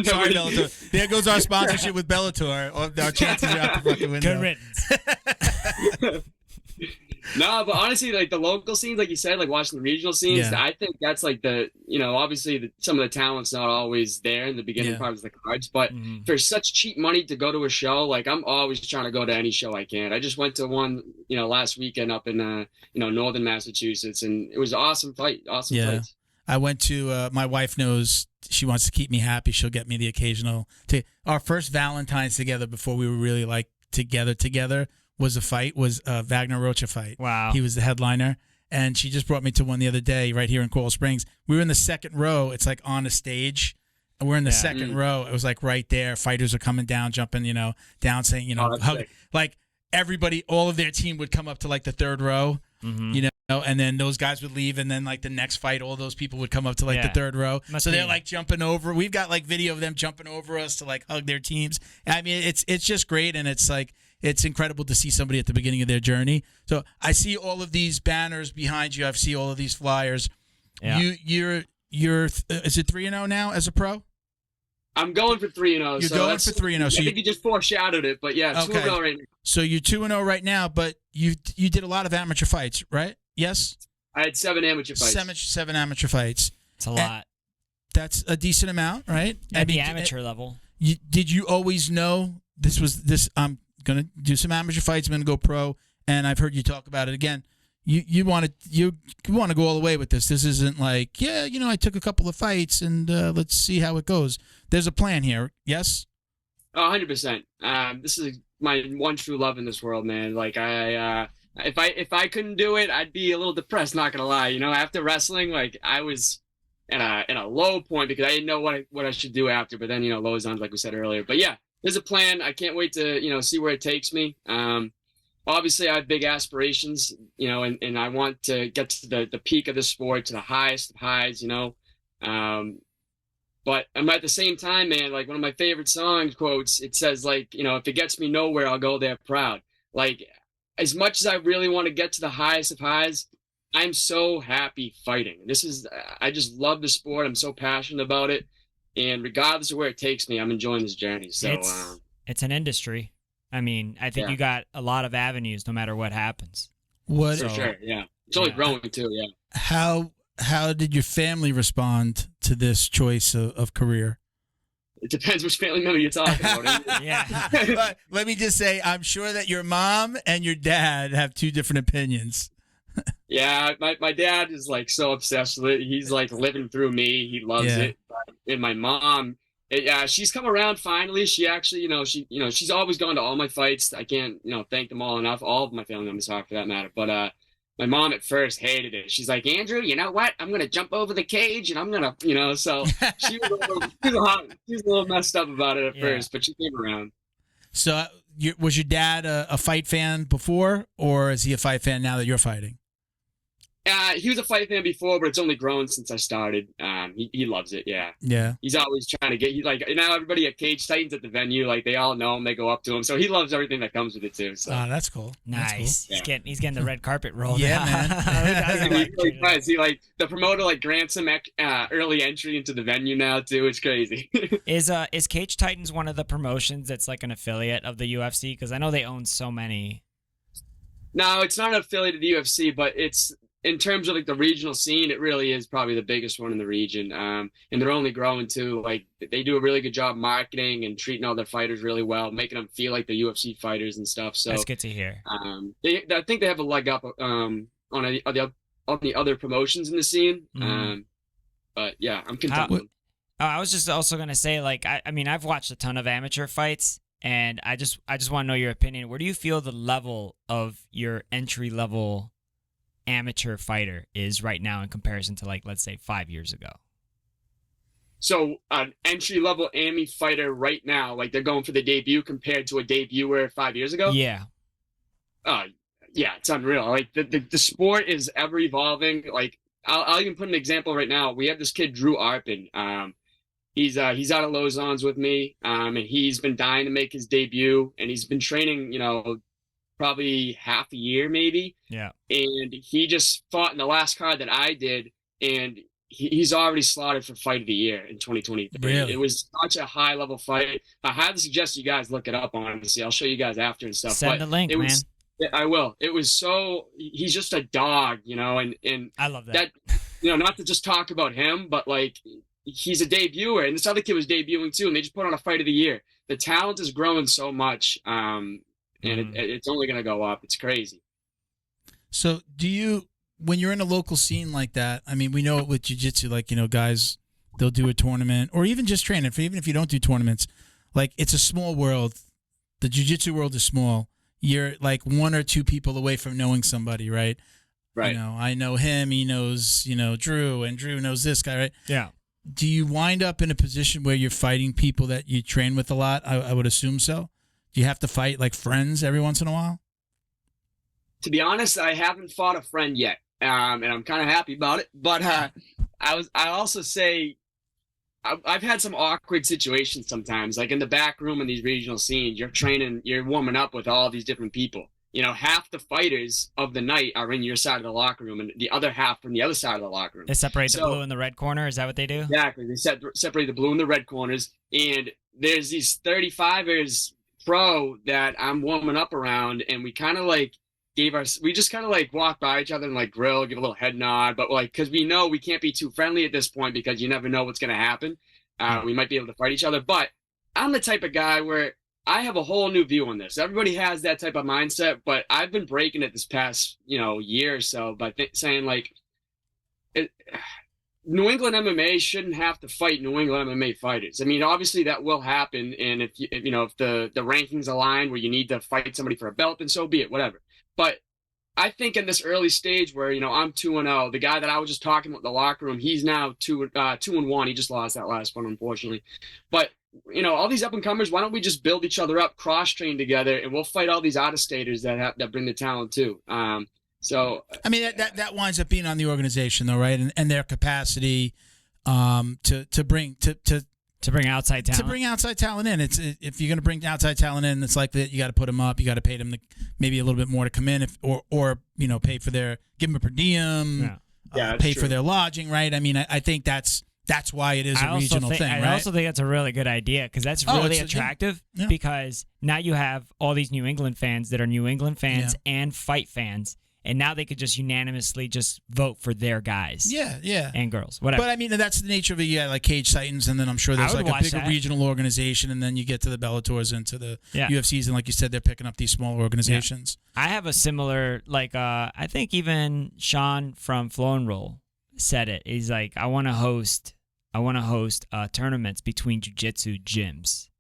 Sorry, Bellator. There goes our sponsorship with Bellator. Our chances are out the fucking window. Good riddance. No, but honestly, like the local scenes, like you said, like watching the regional scenes, I think that's like the, obviously some of the talent's not always there in the beginning part of the cards, but for such cheap money to go to a show, like I'm always trying to go to any show I can. I just went to one, last weekend up in, northern Massachusetts, and it was an awesome fight. Awesome fights. I went to, my wife knows she wants to keep me happy. She'll get me the occasional, our first Valentine's together before we were really like together. Was Wagner Rocha fight. Wow. He was the headliner. And she just brought me to one the other day right here in Coral Springs. We were in the second row. It's like on a stage. And we're in the second row. It was like right there. Fighters are coming down, jumping, down, saying, hug. Sick. Like everybody, all of their team would come up to like the third row, and then those guys would leave. And then like the next fight, all those people would come up to like the third row. They're like jumping over. We've got like video of them jumping over us to like hug their teams. I mean, it's just great. And it's like, it's incredible to see somebody at the beginning of their journey. So I see all of these banners behind you. I see all of these flyers. Yeah. You're is it 3-0 now as a pro? I'm going for 3-0. You're going for 3-0. So I think you just foreshadowed it, but yeah, 2-0 right now. So you're 2-0 right now, but you did a lot of amateur fights, right? Yes. I had 7 amateur fights. 7 amateur fights. It's a lot. That's a decent amount, right? At the amateur level. Did you always know this? Going to do some amateur fights. I'm going to go pro, and I've heard you talk about it again. You want to go all the way with this. This isn't like, I took a couple of fights and let's see how it goes. There's a plan here. Yes. 100%. This is my one true love in this world, man. Like if I couldn't do it, I'd be a little depressed. Not gonna lie. After wrestling, like I was in a low point because I didn't know what I should do after. But then Lauzon, like we said earlier. But yeah. There's a plan. I can't wait to, see where it takes me. Obviously, I have big aspirations, and I want to get to the peak of the sport, to the highest of highs, But I'm at the same time, man, like one of my favorite song quotes, it says, like, if it gets me nowhere, I'll go there proud. Like, as much as I really want to get to the highest of highs, I'm so happy fighting. I just love the sport. I'm so passionate about it. And regardless of where it takes me, I'm enjoying this journey. So it's an industry. I mean, I think you got a lot of avenues no matter what happens. For sure, yeah. It's only growing too, yeah. How did your family respond to this choice of career? It depends which family member you're talking about. Yeah. But let me just say, I'm sure that your mom and your dad have two different opinions. Yeah, my dad is like so obsessed with it. He's like living through me. He loves it. And my mom, she's come around finally. She actually, she's always gone to all my fights. I can't, thank them all enough. All of my family members are, for that matter. But my mom at first hated it. She's like, Andrew, you know what? I'm gonna jump over the cage and I'm gonna, so she was a little messed up about it at first, but she came around. So, was your dad a fight fan before, or is he a fight fan now that you're fighting? He was a fight fan before, but it's only grown since I started. He loves it. Yeah. Yeah. He's always trying to get. He's like, now everybody at Cage Titans at the venue, like they all know him. They go up to him, so he loves everything that comes with it too. So that's cool. Nice. That's cool. He's getting the red carpet rolled. Yeah, man. He really does. He like the promoter like grants him early entry into the venue now too. It's crazy. Is Cage Titans one of the promotions that's like an affiliate of the UFC? Because I know they own so many. No, it's not an affiliate of the UFC, but it's. In terms of like the regional scene, it really is probably the biggest one in the region. And they're only growing too. Like they do a really good job marketing and treating all their fighters really well, making them feel like the UFC fighters and stuff. So that's good to hear. I think they have a leg up on the other promotions in the scene. But yeah, I'm content with them. I was just also gonna say, like, I mean, I've watched a ton of amateur fights, and I just want to know your opinion. Where do you feel the level of your entry level amateur fighter is right now in comparison to, like, let's say 5 years ago? So an entry level AMI fighter right now, like they're going for the debut compared to a debuter 5 years ago. Yeah. Yeah, it's unreal. Like the sport is ever evolving. Like I'll even put an example right now. We have this kid Drew Arpin. He's out of Lauzon's with me, and he's been dying to make his debut, and he's been training, probably half a year maybe. Yeah. And he just fought in the last card that I did, and he's already slotted for fight of the year in 2023. Really? It was such a high level fight. I highly suggest you guys look it up, honestly. I'll show you guys after and stuff. Send the link, man. I will. It was he's just a dog, and I love that. Not to just talk about him, but like he's a debuter, and this other kid was debuting too, and they just put on a fight of the year. The talent is growing so much. And it's only going to go up. It's crazy. So when you're in a local scene like that, I mean, we know it with jiu-jitsu, like, guys, they'll do a tournament or even just training. Even if you don't do tournaments, like, it's a small world. The jiu-jitsu world is small. You're like one or two people away from knowing somebody, right? Right. I know him. He knows, Drew, and Drew knows this guy, right? Yeah. Do you wind up in a position where you're fighting people that you train with a lot? I would assume so. Do you have to fight like friends every once in a while? To be honest, I haven't fought a friend yet, and I'm kind of happy about it. But I also say I've had some awkward situations sometimes, like in the back room in these regional scenes. You're warming up with all these different people. Half the fighters of the night are in your side of the locker room, and the other half from the other side of the locker room. They separate the blue and the red corner. Is that what they do? Exactly. They separate the blue and the red corners, and there's these 35ers. Pro that I'm warming up around, and we kind of like we just kind of like walk by each other and like grill, give a little head nod, but like because we know we can't be too friendly at this point because you never know what's going to happen. We might be able to fight each other, but I'm the type of guy where I have a whole new view on this. Everybody has that type of mindset, but I've been breaking it this past year or so by saying like New England MMA shouldn't have to fight New England MMA fighters. I mean, obviously that will happen, and if the rankings align where you need to fight somebody for a belt, then so be it, whatever. But I think in this early stage where I'm 2-0, the guy that I was just talking about in the locker room, he's now 2-1. He just lost that last one, unfortunately. But all these up and comers, why don't we just build each other up, cross train together, and we'll fight all these out of staters that bring the talent too. So I mean that winds up being on the organization though, right? And their capacity to bring outside talent. To bring outside talent in. If you're going to bring outside talent in, it's like that you got to put them up. You got to pay them maybe a little bit more to come in, or pay for give them a per diem, pay for their lodging, right? I mean, I think that's why it is a regional thing, right? I also think that's a really good idea because that's really attractive because now you have all these New England fans that are New England fans and fight fans. And now they could just unanimously just vote for their guys. Yeah. And girls, whatever. But I mean, that's the nature of it. Like Cage Titans, and then I'm sure there's like a bigger regional organization, and then you get to the Bellators and to the UFCs, and like you said, they're picking up these smaller organizations. Yeah. I have a similar, I think even Sean from Flow and Roll said it. He's like, I want to host tournaments between jiu-jitsu gyms.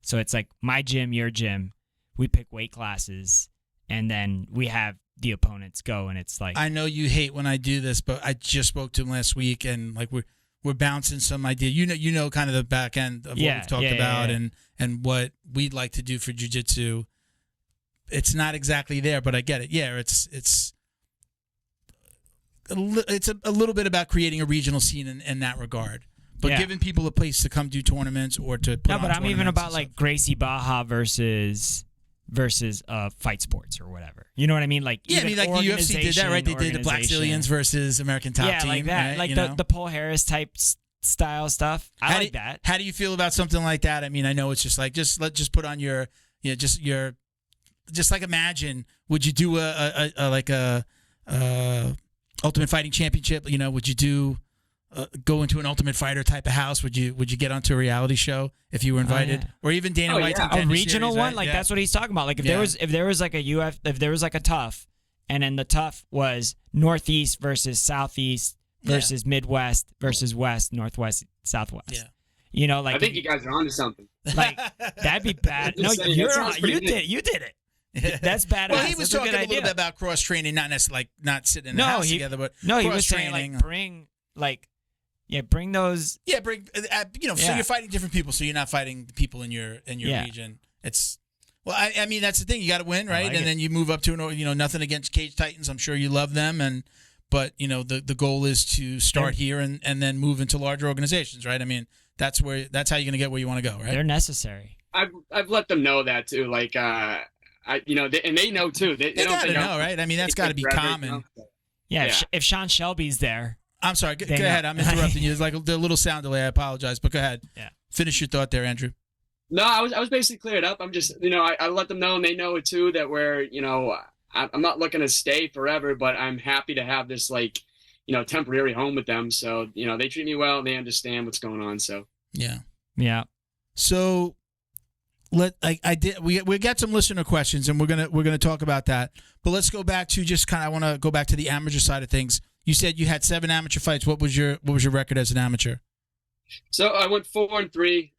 So it's like my gym, your gym. We pick weight classes. and then we have the opponents go, and it's like, I know you hate when I do this, but I just spoke to him last week, and like we're bouncing some idea. You know, kind of the back end of what we've talked about, and what we'd like to do for jiu-jitsu. It's not exactly there, but I get it. Yeah, it's a little bit about creating a regional scene in that regard, but giving people a place to come do tournaments or to put on. But I'm even about like Gracie Baja versus fight sports or whatever. You know what I mean? Like, yeah, I mean, like the UFC did that, right? They did the Black Zillions versus American Top Team, like that, right? like the Paul Harris type style stuff. I like that. How do you feel about something like that? I mean, I know it's just like just put on your, just like imagine, would you do a Ultimate Fighting Championship? You know, would you do go into an Ultimate Fighter type of house? Would you get onto a reality show if you were invited, or even Dana White's a regional series, one? right? Like that's what he's talking about. Like if there was like a tough, and then the tough was Northeast versus Southeast versus Midwest versus West, Northwest, Southwest. Yeah. You know, like I think you guys are onto something. Like that'd be bad. No, you did it. That's badass. Well, he was That's talking a little bit about cross training, not necessarily like not sitting in the house together, but he was saying like bring those. Yeah, bring so you're fighting different people, so you're not fighting the people in your region. It's I mean that's the thing, you got to win, right? And then you move up to nothing against Cage Titans. I'm sure you love them, but the goal is to start here and then move into larger organizations, right? I mean that's how you're going to get where you want to go, right? They're necessary. I've let them know that too, like and they know too. They don't gotta know, right? I mean, that's got to be common. Yeah. If Sean Shelby's there. I'm sorry. Go ahead. I'm interrupting you. There's like a little sound delay. I apologize, but go ahead. Yeah. Finish your thought there, Andrew. No, I was basically cleared up. I'm just, I let them know, and they know it too, that we're, I'm not looking to stay forever, but I'm happy to have this temporary home with them. So, they treat me well and they understand what's going on. So. Yeah. So we got some listener questions, and we're gonna talk about that. But let's go back to I want to go back to the amateur side of things. You said you had 7 amateur fights. What was your record as an amateur? So I went 4-3.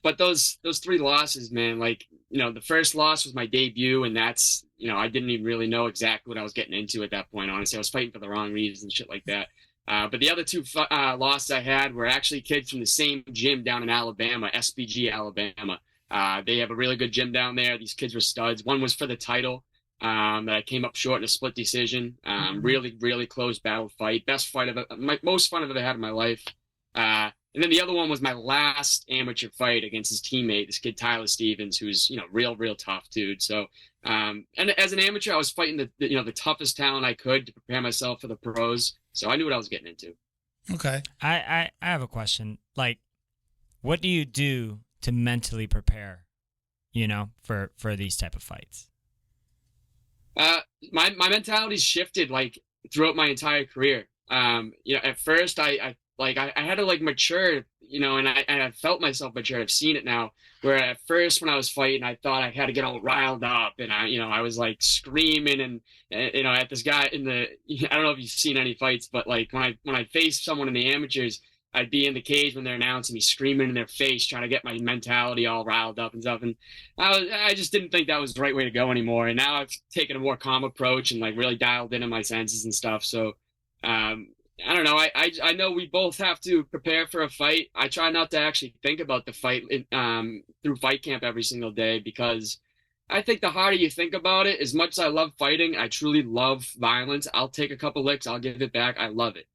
But those 3 losses, man, the first loss was my debut, and that's I didn't even really know exactly what I was getting into at that point. Honestly, I was fighting for the wrong reasons and shit like that. But the other 2 losses I had were actually kids from the same gym down in Alabama, SPG Alabama. They have a really good gym down there. These kids were studs. One was for the title that I came up short in a split decision. Really, really close battle fight. Best fight most fun I've ever had in my life. And then the other one was my last amateur fight against his teammate, this kid Tyler Stevens, who's real tough dude. So and as an amateur, I was fighting the toughest talent I could to prepare myself for the pros. So I knew what I was getting into. Okay. I have a question. Like, what do you do to mentally prepare, for these type of fights? My mentality's shifted throughout my entire career. At first I had to mature, and I felt myself mature. I've seen it now, where at first when I was fighting, I thought I had to get all riled up, and I was screaming and at this guy I don't know if you've seen any fights, but when I faced someone in the amateurs, I'd be in the cage when they're announcing me, screaming in their face, trying to get my mentality all riled up and stuff. And I just didn't think that was the right way to go anymore. And now I've taken a more calm approach and really dialed in on my senses and stuff. So, I don't know. I know we both have to prepare for a fight. I try not to actually think about the fight through fight camp every single day, because I think the harder you think about it, as much as I love fighting, I truly love violence. I'll take a couple licks. I'll give it back. I love it.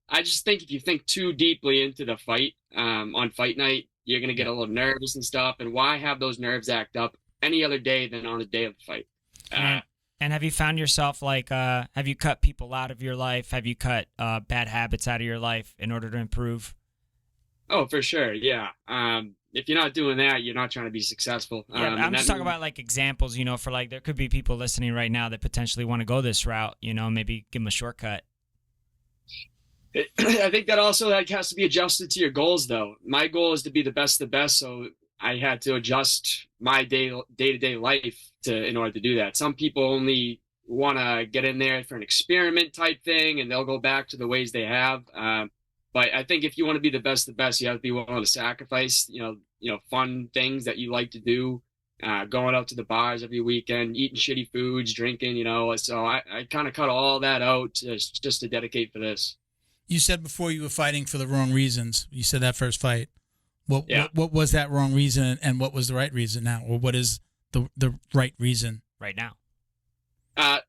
I just think if you think too deeply into the fight on fight night, you're going to get a little nervous and stuff. And why have those nerves act up any other day than on the day of the fight? And have you found yourself have you cut people out of your life? Have you cut bad habits out of your life in order to improve? Oh, for sure. Yeah. If you're not doing that, you're not trying to be successful. I'm just talking about examples, for there could be people listening right now that potentially want to go this route, maybe give them a shortcut. I think that also has to be adjusted to your goals, though. My goal is to be the best of the best, so I had to adjust my day-to-day life in order to do that. Some people only want to get in there for an experiment type thing, and they'll go back to the ways they have. But I think if you want to be the best of the best, you have to be willing to sacrifice, fun things that you like to do going out to the bars every weekend, eating shitty foods, drinking, so I kind of cut all that out just to dedicate for this. You said before you were fighting for the wrong reasons. You said that first fight. What was that wrong reason, and what was the right reason now? Or what is the right reason right now?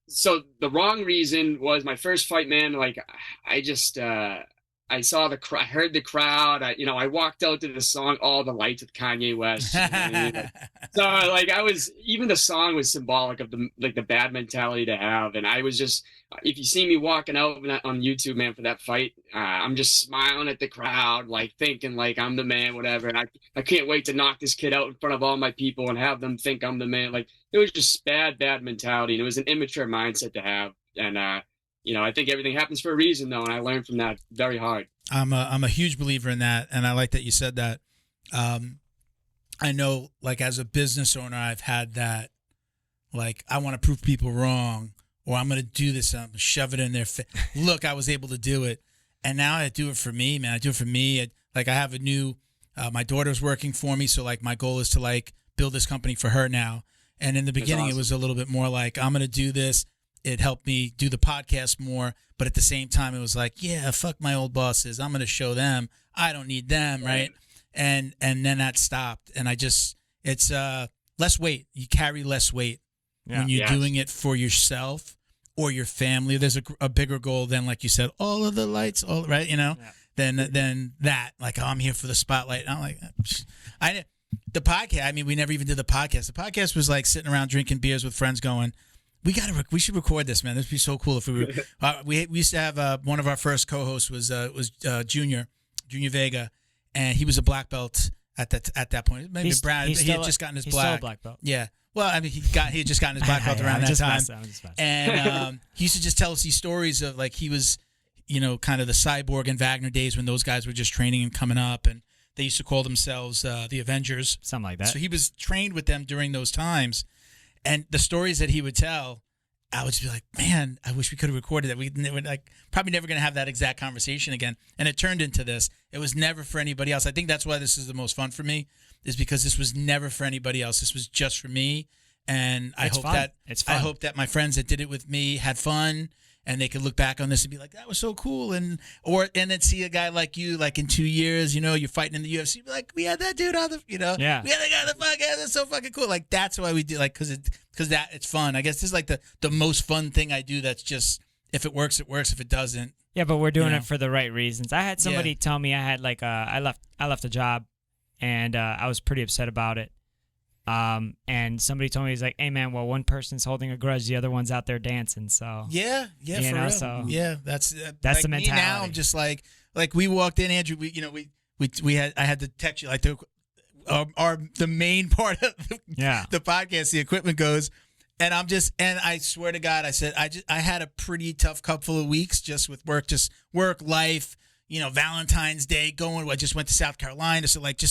So the wrong reason was my first fight, man. Like I just, I saw I heard the crowd. I walked out to the song "All the Lights" with Kanye West. So like even the song was symbolic of the bad mentality to have. And I was just, if you see me walking out on YouTube, man, for that fight, I'm just smiling at the crowd, like thinking like I'm the man, whatever. And I can't wait to knock this kid out in front of all my people and have them think I'm the man. Like it was just bad mentality, and it was an immature mindset to have. And I think everything happens for a reason, though, and I learned from that very hard. I'm a huge believer in that, and I like that you said that. I know, like, as a business owner, I've had that, like, I want to prove people wrong, or I'm going to do this, and I'm going to shove it in their face. Look, I was able to do it. And now I do it for me, man. I do it for me. I have a new, my daughter's working for me, so, like, my goal is to, like, build this company for her now. And in the beginning, awesome. It was a little bit more like, I'm going to do this. It helped me do the podcast more, but at the same time, it was like, yeah, fuck my old bosses. I'm going to show them I don't need them, right? And then that stopped, and it's less weight. You carry less weight when you're doing it for yourself or your family. There's a bigger goal than, like you said, all of the lights, all right, Than that, like, oh, I'm here for the spotlight. And I'm like, the podcast. I mean, we never even did the podcast. The podcast was like sitting around drinking beers with friends, going, we should record this, man. This would be so cool if we were. We used to have one of our first co-hosts was Junior Vega, and he was a black belt at that point. Maybe brown. He had just gotten his black. Still a black belt. Yeah. Well, I mean, he had just gotten his black belt around that time. And he used to just tell us these stories of, like, he was, kind of the Cyborg and Wagner days when those guys were just training and coming up, and they used to call themselves the Avengers, something like that. So he was trained with them during those times. And the stories that he would tell, I would just be like, man, I wish we could have recorded that. We were like probably never going to have that exact conversation again. And it turned into this. It was never for anybody else. I think that's why this is the most fun for me, is because this was never for anybody else. This was just for me. And I hope that my friends that did it with me had fun, and they could look back on this and be like, that was so cool. And then see a guy like you, like in 2 years, you're fighting in the UFC, be like, we had that dude on the, we had that guy on the podcast. That's so fucking cool. Like, that's why we do, like, because it's fun. I guess this is like the most fun thing I do. That's just, if it works, it works. If it doesn't. Yeah, but we're doing it for the right reasons. I had somebody tell me I had like, I left a job, and I was pretty upset about it. And somebody told me, he's like, hey man, well, one person's holding a grudge, the other one's out there dancing. So yeah, for real. So that's like the mentality. Me now, I'm just like we walked in, Andrew. I had to text you, like, the main part of the podcast, the equipment goes, and I swear to God, I said I had a pretty tough couple of weeks just with work, life, Valentine's Day I just went to South Carolina, so like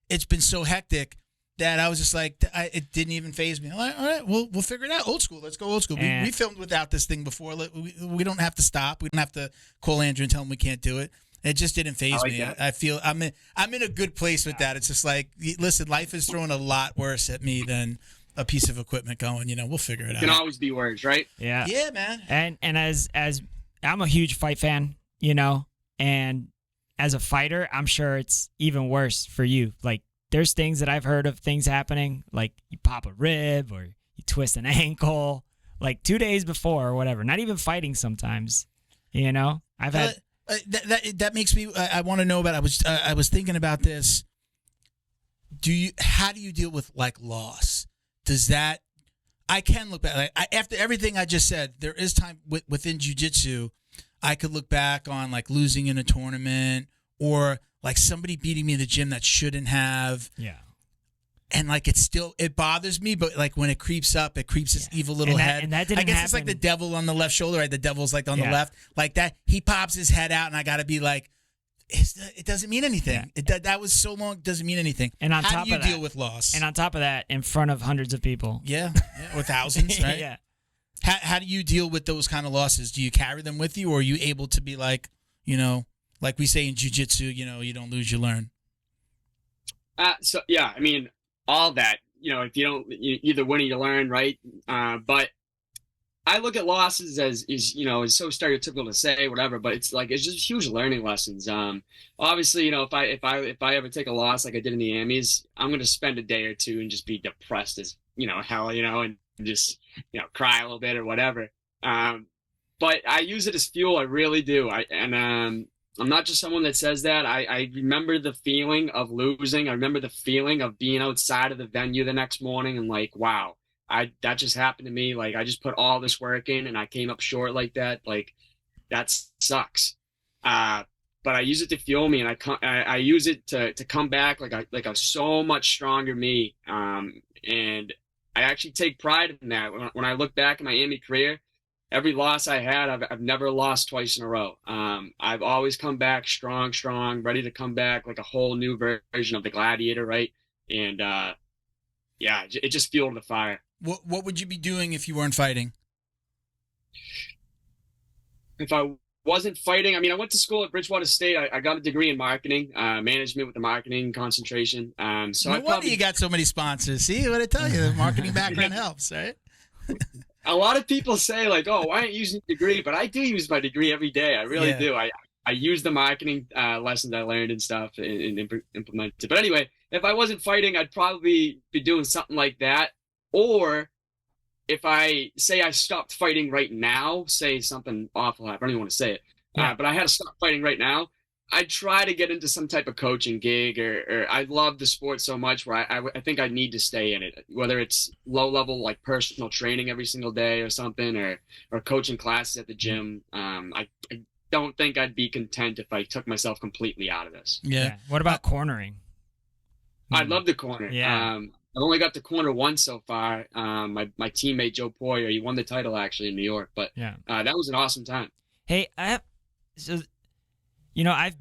it's been so hectic that I was just like, it didn't even faze me. I'm like, all right, we'll figure it out. Old school. Let's go old school. We filmed without this thing before. We don't have to stop. We don't have to call Andrew and tell him we can't do it. It just didn't faze me. That. I feel I'm in a good place with that. It's just like, listen, life is throwing a lot worse at me than a piece of equipment going, we'll figure it out. Can always be worse, right? Yeah. Yeah, man. And as I'm a huge fight fan, and as a fighter, I'm sure it's even worse for you. Like, there's things that I've heard of things happening, like you pop a rib or you twist an ankle, like 2 days before or whatever. Not even fighting sometimes, I've had that makes me. I want to know about. I was thinking about this. How do you deal with, like, loss? Does that? I can look back. After everything I just said, there is time within jiu-jitsu. I could look back on, like, losing in a tournament, or like somebody beating me in the gym that shouldn't have. Yeah. And like it bothers me, but like when it creeps up, it creeps its evil little head. And that didn't I guess happen. It's like the devil on the left shoulder, right? The devil's like on the left. Like that, he pops his head out, and I got to be like, it doesn't mean anything. Yeah. That was so long, it doesn't mean anything. And on How top do you of that, deal with loss? And on top of that, in front of hundreds of people. Yeah, or thousands, right? Yeah. How do you deal with those kind of losses? Do you carry them with you, or are you able to be like, like we say in jiu-jitsu, you don't lose, you learn? So yeah, I mean, all that, if you don't, you either win or you learn, right? But I look at losses as it's so stereotypical to say whatever, but it's just huge learning lessons. Obviously, if I ever take a loss like I did in the Amis, I'm gonna spend a day or two and just be depressed as hell, and just cry a little bit or whatever. But I use it as fuel. I really do. I'm not just someone that says that. I remember the feeling of losing. I remember the feeling of being outside of the venue the next morning and like, wow. That just happened to me. Like I just put all this work in and I came up short like that. Like that sucks. But I use it to fuel me, and I use it to come back like a so much stronger me. And I actually take pride in that. When I look back in my Amy career, every loss I had, I've never lost twice in a row. I've always come back strong, ready to come back like a whole new version of the Gladiator, right? And yeah, it just fueled the fire. What would you be doing if you weren't fighting? If I wasn't fighting, I went to school at Bridgewater State. I got a degree in marketing, management with a marketing concentration. So no wonder you got so many sponsors. See what I tell you? The marketing background helps, right? A lot of people say like, "Oh, why aren't you using your degree?" But I do use my degree every day. I really do. I use the marketing lessons I learned and stuff and implement it. But anyway, if I wasn't fighting, I'd probably be doing something like that. Or if I say I stopped fighting right now, say something awful happened, I don't even want to say it, but I had to stop fighting right now, I'd try to get into some type of coaching gig, or I love the sport so much where I think I need to stay in it, whether it's low level like personal training every single day or something, or coaching classes at the gym. I don't think I'd be content if I took myself completely out of this. Yeah. What about cornering? I'd love the corner. Yeah. I've only got the corner once so far. My teammate Joe Poyer, he won the title actually in New York, but that was an awesome time. Hey, I've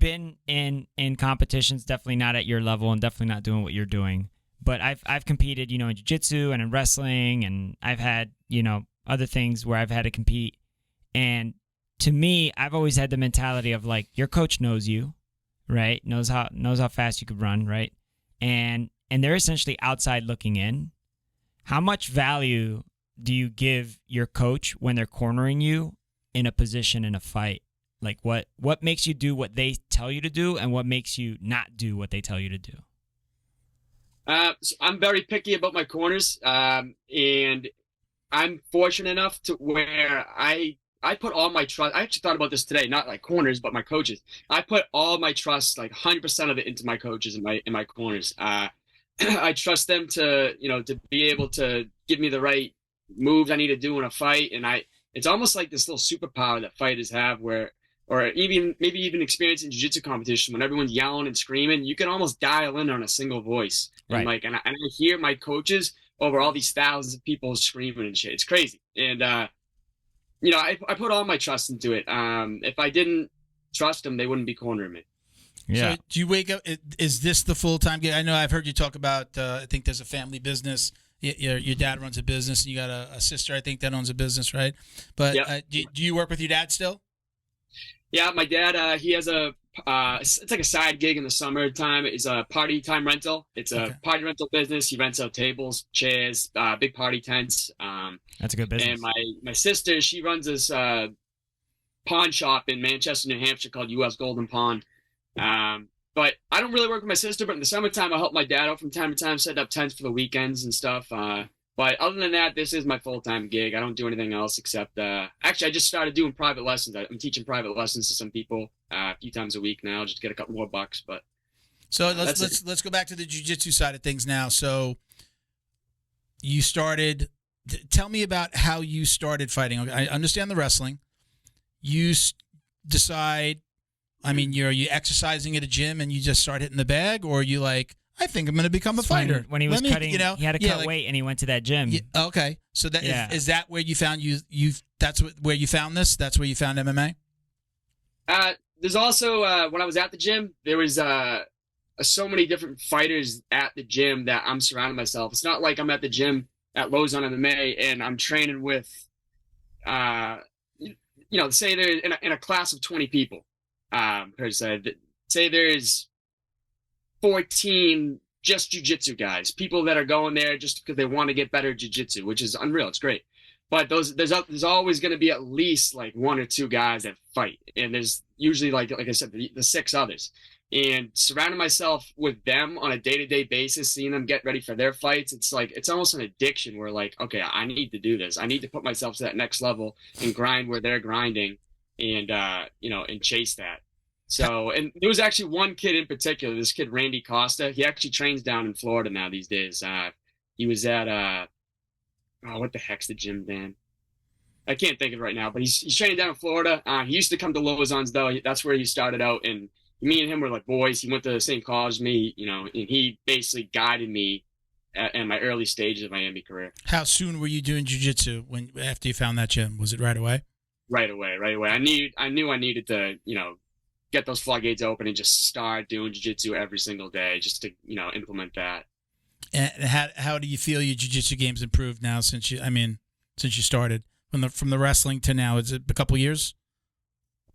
been in competitions, definitely not at your level and definitely not doing what you're doing, but I've competed, in jiu-jitsu and in wrestling, and I've had, other things where I've had to compete. And to me, I've always had the mentality of like, your coach knows you, right? Knows how fast you could run, right? And they're essentially outside looking in. How much value do you give your coach when they're cornering you in a position in a fight? Like what makes you do what they tell you to do, and what makes you not do what they tell you to do? So I'm very picky about my corners, and I'm fortunate enough to where I put all my trust. I actually thought about this today, not like corners, but my coaches. I put all my trust, like 100% of it, into my coaches and my corners. I trust them to be able to give me the right moves I need to do in a fight, and it's almost like this little superpower that fighters have, where, or maybe even experience in jiu-jitsu competition, when everyone's yelling and screaming, you can almost dial in on a single voice, right? And I hear my coaches over all these thousands of people screaming and shit. It's crazy, and I put all my trust into it. If I didn't trust them, they wouldn't be cornering me. Yeah. So do you wake up? Is this the full-time gig? I know I've heard you talk about. I think there's a family business. Your dad runs a business, and you got a sister, I think, that owns a business, right? But do you work with your dad still? Yeah, my dad. He has it's like a side gig in the summertime. It's a party time rental. It's a party rental business. He rents out tables, chairs, big party tents. That's a good business. And my sister, she runs this pawn shop in Manchester, New Hampshire called U.S. Golden Pawn. But I don't really work with my sister, but in the summertime, I help my dad out from time to time, setting up tents for the weekends and stuff. But other than that, this is my full-time gig. I don't do anything else except, actually, I just started doing private lessons. I'm teaching private lessons to some people a few times a week now, just to get a couple more bucks. But so let's go back to the jiu-jitsu side of things now. So you started. Tell me about how you started fighting. Okay, I understand the wrestling. You decide. I mean, are you exercising at a gym and you just start hitting the bag, or are you like, I think I'm going to become a fighter? When he was cutting, he had to cut weight, and he went to that gym. Yeah, okay, so that is that where you found that's where you found this? That's where you found MMA? There's also when I was at the gym, there was so many different fighters at the gym that I'm surrounding myself. It's not like I'm at the gym at Lauzon MMA and I'm training with, say they're in a class of 20 people. Per se, say there's 14 just jiu-jitsu guys, people that are going there just because they want to get better at jiu-jitsu, which is unreal. It's great. But there's always going to be at least like 1 or 2 guys that fight. And there's usually, like I said, the 6 others. And surrounding myself with them on a day-to-day basis, seeing them get ready for their fights, it's almost an addiction where, like, okay, I need to do this. I need to put myself to that next level and grind where they're grinding and, and chase that. So, and there was actually one kid in particular, this kid, Randy Costa. He actually trains down in Florida now these days. He was at, what the heck's the gym, Dan? I can't think of it right now, but he's training down in Florida. He used to come to Lauzon's, though. That's where he started out, and me and him were like boys. He went to the same college as me, and he basically guided me in my early stages of my MMA career. How soon were you doing jiu-jitsu after you found that gym? Was it right away? Right away. I knew I needed to, get those floodgates open and just start doing jiu-jitsu every single day just to, implement that. And how do you feel your jiu-jitsu game's improved now since you started from the wrestling to now? Is it a couple years?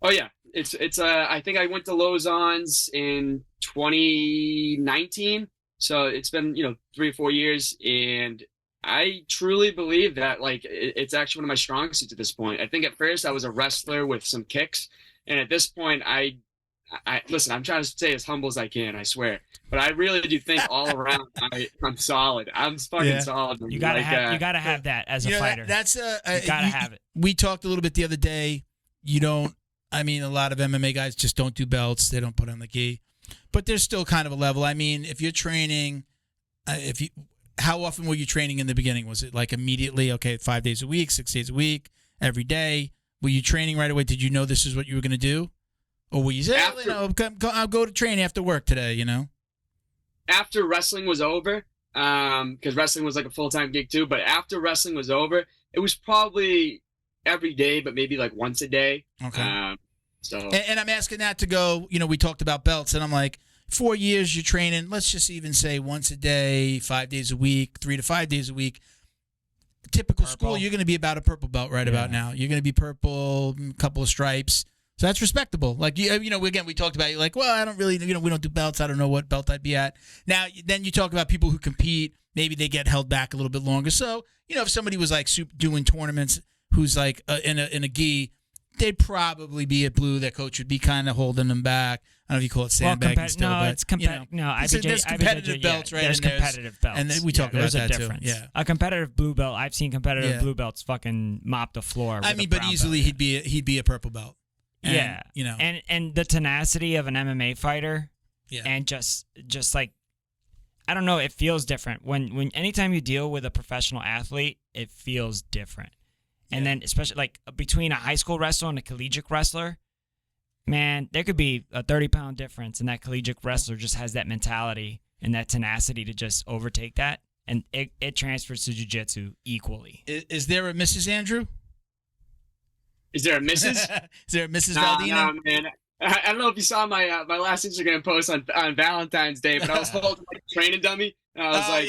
Oh yeah, it's I think I went to Lauzon's in 2019, so it's been 3 or 4 years, and I truly believe that like it's actually one of my strong suits at this point. I think at first I was a wrestler with some kicks, and at this point I listen, I'm trying to stay as humble as I can, I swear. But I really do think all around I'm solid. I'm fucking solid. You gotta have that as a fighter. That's you gotta have it. We talked a little bit the other day. A lot of MMA guys just don't do belts. They don't put on the gi. But there's still kind of a level. I mean, if you're training, how often were you training in the beginning? Was it like immediately, okay, 5 days a week, 6 days a week, every day? Were you training right away? Did you know this is what you were going to do? Or will you say, I'll go to train after work today, After wrestling was over, because wrestling was like a full-time gig too, but after wrestling was over, it was probably every day, but maybe like once a day. Okay. And I'm asking that to go, we talked about belts, and I'm like, 4 years you're training, let's just even say once a day, 5 days a week, 3 to 5 days a week. Typical purple. School, you're going to be about a purple belt about now. You're going to be purple, a couple of stripes. So that's respectable. Like, again, we talked about, you're like, well, I don't really, we don't do belts. I don't know what belt I'd be at. Now, then you talk about people who compete. Maybe they get held back a little bit longer. So, if somebody was like doing tournaments who's like in a gi, they'd probably be at blue. Their coach would be kind of holding them back. I don't know if you call it sandbagging still. No, it's competitive. There's competitive belts, right? There's competitive belts. And we talk about that difference. too. Yeah. A competitive blue belt, I've seen competitive blue belts fucking mop the floor. But easily belt. he'd be a purple belt. And, and the tenacity of an MMA fighter, and just like, I don't know, it feels different when anytime you deal with a professional athlete, it feels different. And then especially like between a high school wrestler and a collegiate wrestler, man, there could be a 30-pound difference, and that collegiate wrestler just has that mentality and that tenacity to just overtake that, and it transfers to jiu-jitsu equally. Is there a Mrs. Andrew? Is there a Mrs.? Is there a Mrs. Valdina? No, man. I don't know if you saw my last Instagram post on Valentine's Day, but I was holding like a training dummy. And I was I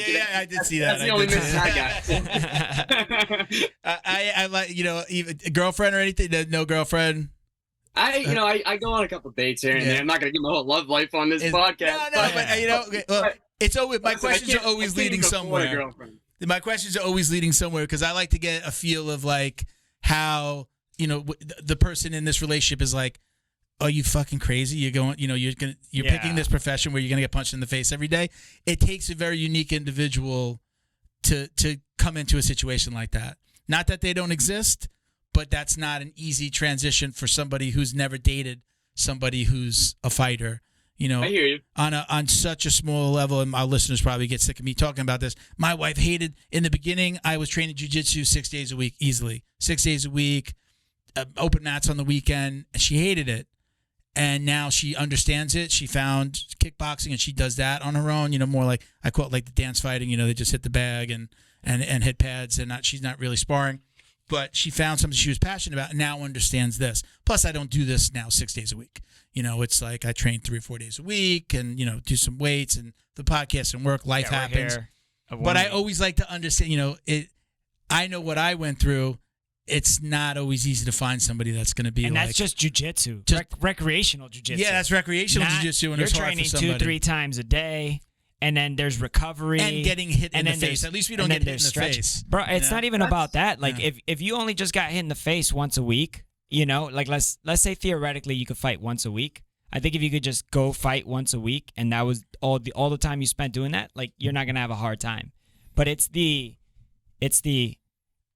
did see that. That's the only Mrs. I got. I like, even a girlfriend or anything? No girlfriend? I go on a couple dates here and there. I'm not going to give my whole love life on this podcast. But it's always, my questions are always leading somewhere. My questions are always leading somewhere because I like to get a feel of like how, the person in this relationship is like, are you fucking crazy? You're going, you're picking this profession where you're going to get punched in the face every day. It takes a very unique individual to come into a situation like that. Not that they don't exist, but that's not an easy transition for somebody who's never dated somebody who's a fighter. I hear you. On such a small level, and my listeners probably get sick of me talking about this. My wife hated, in the beginning, I was training jiu-jitsu 6 days a week, easily. 6 days a week, open mats on the weekend. She hated it. And now she understands it. She found kickboxing, and she does that on her own. More like, I call it like the dance fighting. They just hit the bag and hit pads, and she's not really sparring. But she found something she was passionate about and now understands this. Plus, I don't do this now 6 days a week. It's like I train 3 or 4 days a week and, do some weights and the podcast and work. Life happens. But I always like to understand, I know what I went through. It's not always easy to find somebody that's going to be and like... that's just jiu-jitsu. Recreational jiu-jitsu. Yeah, that's recreational jiu-jitsu. And you're it's hard training for somebody. 2-3 times a day. and then there's recovery and getting hit in the face. At least we don't get hit in the face, bro. It's not even about that. Like if you only just got hit in the face once a week, you know, like let's say theoretically you could fight once a week. I think if you could just go fight once a week, and that was all the time you spent doing that, like you're not gonna have a hard time. But it's the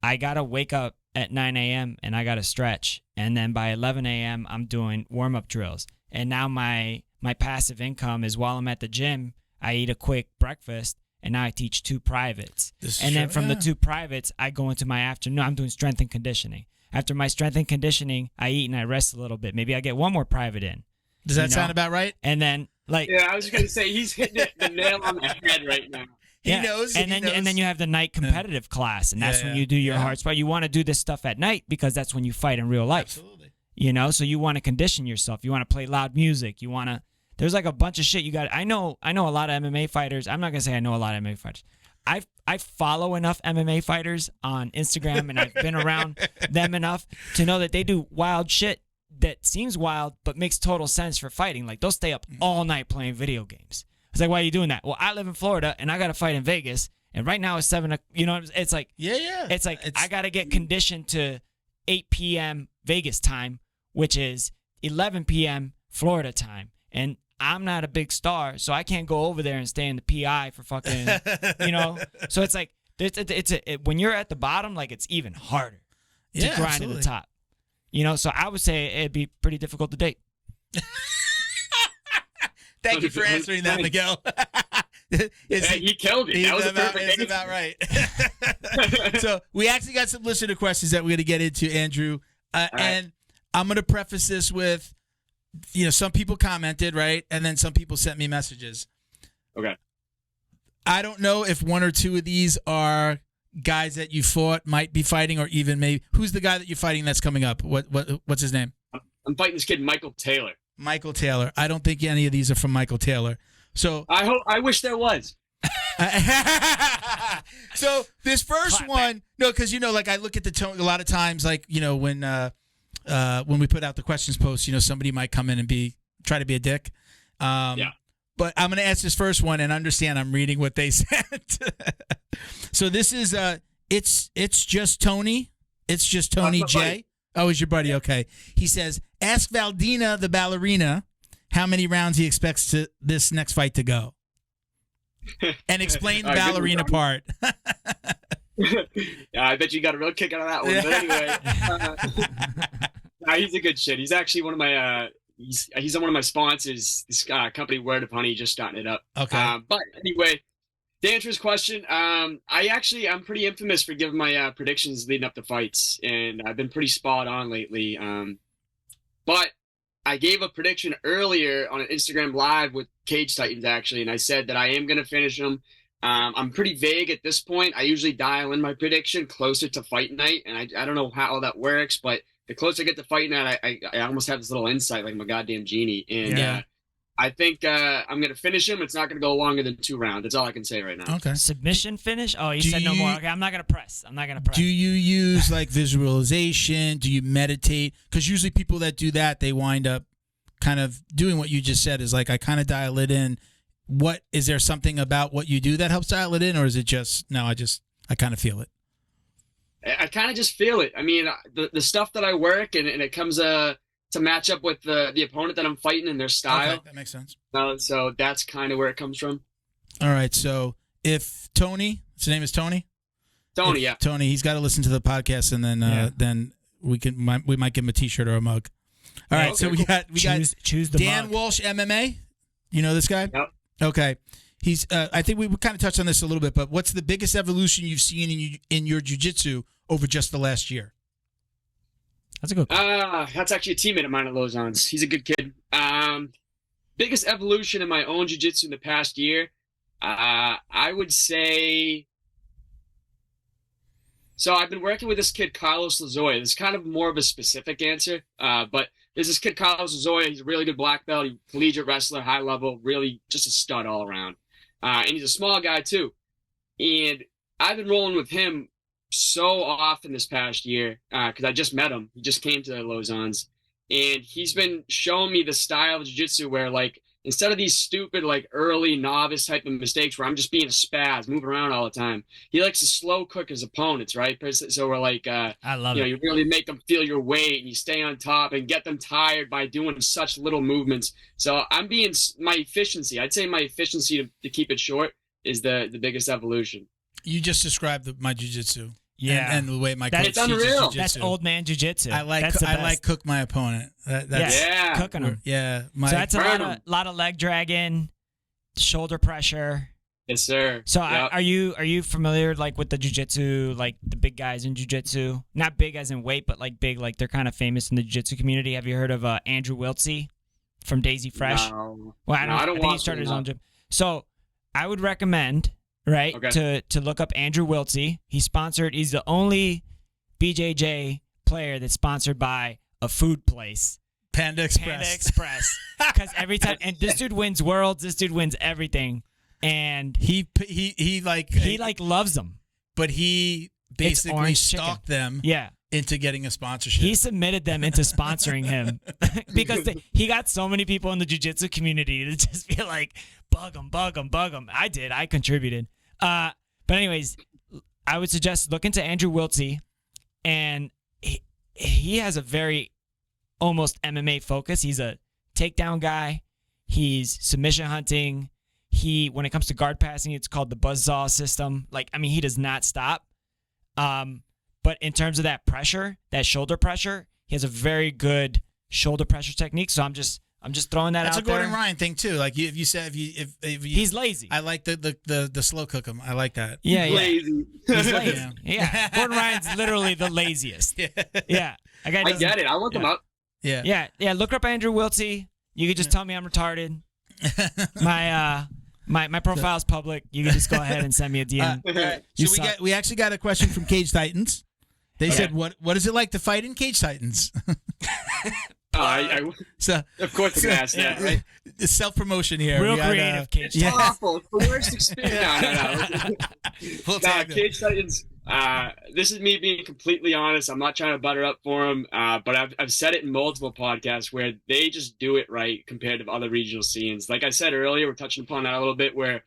I gotta wake up at 9 a.m. and I gotta stretch, and then by 11 a.m. I'm doing warm-up drills, and now my passive income is while I'm at the gym, I eat a quick breakfast, and now I teach 2 privates, then from the 2 privates I go into my afternoon. I'm doing strength and conditioning. After my strength and conditioning, I eat and I rest a little bit. Maybe I get 1 more private in. Does that sound about right? And then I was just gonna say he's hitting the nail on the head right now. He knows. And then you have the night competitive class, and that's when you do your hard spot. You want to do this stuff at night because that's when you fight in real life. Absolutely. You know, so you want to condition yourself. You want to play loud music. You want to. There's like a bunch of shit you got. I know a lot of MMA fighters. I'm not gonna say I know a lot of MMA fighters. I follow enough MMA fighters on Instagram, and I've been around them enough to know that they do wild shit that seems wild but makes total sense for fighting. Like they'll stay up all night playing video games. It's like, why are you doing that? Well, I live in Florida and I got to fight in Vegas, and right now it's 7. You know, it's like It's like I got to get conditioned to 8 p.m. Vegas time, which is 11 p.m. Florida time, and I'm not a big star, so I can't go over there and stay in the PI for fucking, you know. So it's like when you're at the bottom, like it's even harder to grind to the top. You know, so I would say it'd be pretty difficult to date. Thank you for answering that, Miguel. He killed it. That was It's about right. So we actually got some listener questions that we're going to get into, Andrew. And I'm going to preface this with, some people commented, right? And then some people sent me messages. Okay. I don't know if 1 or 2 of these are guys that you fought, might be fighting, or even maybe. Who's the guy that you're fighting that's coming up? What's his name? I'm fighting this kid, Michael Taylor. Michael Taylor. I don't think any of these are from Michael Taylor. So I wish there was. So this first one, no, because like I look at the tone a lot of times, like when we put out the questions post, somebody might come in and try to be a dick. But I'm going to ask this first one and understand I'm reading what they said. So this is it's just Tony. It's just Tony J. Buddy. Oh, he's your buddy. Okay. He says, ask Valdina, the ballerina, how many rounds he expects this next fight to go. And explain the ballerina part. Yeah, I bet you got a real kick out of that one. But anyway, he's a good shit. He's actually one of my he's on one of my sponsors. This company, Word of Honey, just starting it up. Okay. But anyway, to answer his question, I'm pretty infamous for giving my predictions leading up to fights, and I've been pretty spot on lately. But I gave a prediction earlier on an Instagram Live with Cage Titans, actually, and I said that I am going to finish them. I'm pretty vague at this point. I usually dial in my prediction closer to fight night, and I don't know how that works, but the closer I get to fight night, I almost have this little insight like my goddamn genie. And I think I'm going to finish him. It's not going to go longer than 2 rounds. That's all I can say right now. Okay. Submission finish? Oh, you said no more. Okay, I'm not going to press. Do you use like visualization? Do you meditate? Because usually people that do that, they wind up kind of doing what you just said, is like I kind of dial it in. What is there something about what you do that helps dial it in, or is it just no? I kind of feel it. I kind of just feel it. I mean, the stuff that I work and it comes to match up with the opponent that I'm fighting and their style. Okay, that makes sense. So that's kind of where it comes from. All right. So if Tony, his name is Tony. Tony, yeah. Tony, he's got to listen to the podcast, and then we might give him a T-shirt or a mug. All right. Okay, so we got choose the Dan mug. Walsh MMA. You know this guy? Yep. Okay. He's. I think we kind of touched on this a little bit, but what's the biggest evolution you've seen in your jiu-jitsu over just the last year? That's a good question. That's actually a teammate of mine at Lauzon's. He's a good kid. Biggest evolution in my own jiu-jitsu in the past year, I would say. So I've been working with this kid, Carlos Lazoya. This is kind of more of a specific answer, but there's this kid, Carlos Lazoya. He's a really good black belt. He's a collegiate wrestler, high level, really just a stud all around. And he's a small guy too. And I've been rolling with him so often this past year because I just met him. He just came to Lauzon's. And he's been showing me the style of jiu-jitsu where, like, instead of these stupid, like, early novice type of mistakes where I'm just being a spaz, moving around all the time, he likes to slow cook his opponents, right? So we're like, I love it. You really make them feel your weight, and you stay on top and get them tired by doing such little movements. So I'm being my efficiency. I'd say my efficiency to keep it short is the biggest evolution. You just described my jiu-jitsu. Yeah, and the way my that's coach teaches jiu-jitsu. That's old man jiu-jitsu. I like cook my opponent. That's cooking him. Yeah, so that's a lot of leg dragging, shoulder pressure. Yes, sir. So are you familiar like with the jiu-jitsu, like the big guys in jiu-jitsu? Not big as in weight, but like big, like they're kind of famous in the jiu-jitsu community. Have you heard of Andrew Wiltsey from Daisy Fresh? No. Well, I think he started his own gym. So I would recommend. Right, okay. to look up Andrew Wiltsey. He's the only BJJ player that's sponsored by a food place. Panda Express. Because every time, and this dude wins worlds, this dude wins everything. And he loves them. But he basically stalked them into getting a sponsorship. He submitted them into sponsoring him because he got so many people in the jiu-jitsu community to just be like, bug them. I contributed. But anyways, I would suggest look into Andrew Wiltsey, and he has a very almost MMA focus. He's a takedown guy. He's submission hunting. When it comes to guard passing, it's called the buzzsaw system. Like, I mean, he does not stop. But in terms of that pressure, that shoulder pressure, he has a very good shoulder pressure technique. So I'm just throwing that out there. That's a Gordon Ryan thing too. Like if you said if he's lazy. I like the slow cook him. I like that. Yeah, lazy. He's lazy. Yeah. Gordon Ryan's literally the laziest. Yeah. I get it. I look him up. Yeah. Look up Andrew Wiltsey. You could just tell me I'm retarded. My profile's public. You can just go ahead and send me a DM. So we actually got a question from Cage Titans. They said, "What is it like to fight in Cage Titans?" So of course I asked that, right? Self-promotion here. Real creative, Cage Titans. Awful. It's the worst experience. No. Cage Titans, this is me being completely honest. I'm not trying to butter up for them, but I've said it in multiple podcasts where they just do it right compared to other regional scenes. Like I said earlier, we're touching upon that a little bit, where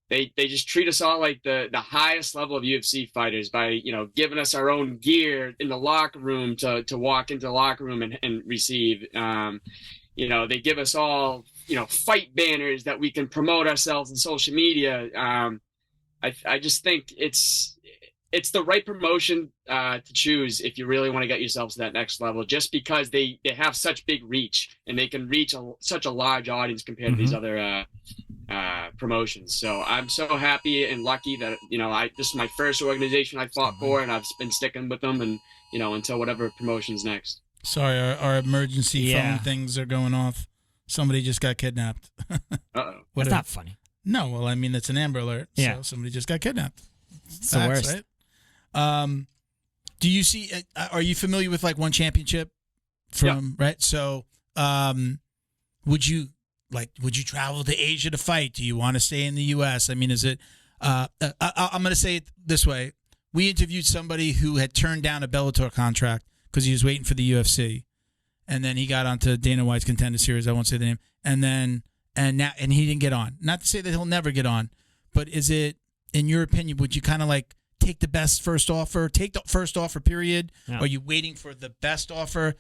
they just treat us all like the highest level of UFC fighters by, giving us our own gear in the locker room to walk into the locker room and receive. They give us all, fight banners that we can promote ourselves on social media. I just think it's the right promotion to choose if you really want to get yourself to that next level, just because they have such big reach and they can reach such a large audience compared to these other promotions. So I'm so happy and lucky that this is my first organization I fought for, and I've been sticking with them, and until whatever promotion's next. Sorry, our emergency phone things are going off. Somebody just got kidnapped. Uh-oh. That's not funny. No, well, I mean, it's an Amber Alert. So somebody just got kidnapped. It's the worst. Right? Do you see? Are you familiar with like One Championship right? So, would you travel to Asia to fight? Do you want to stay in the U.S.? I mean, is it? I'm going to say it this way: we interviewed somebody who had turned down a Bellator contract because he was waiting for the UFC, and then he got onto Dana White's Contender series. I won't say the name, and he didn't get on. Not to say that he'll never get on, but is it, in your opinion, would you kind of like take the best first offer, take the first offer period? Yeah. Are you waiting for the best offer?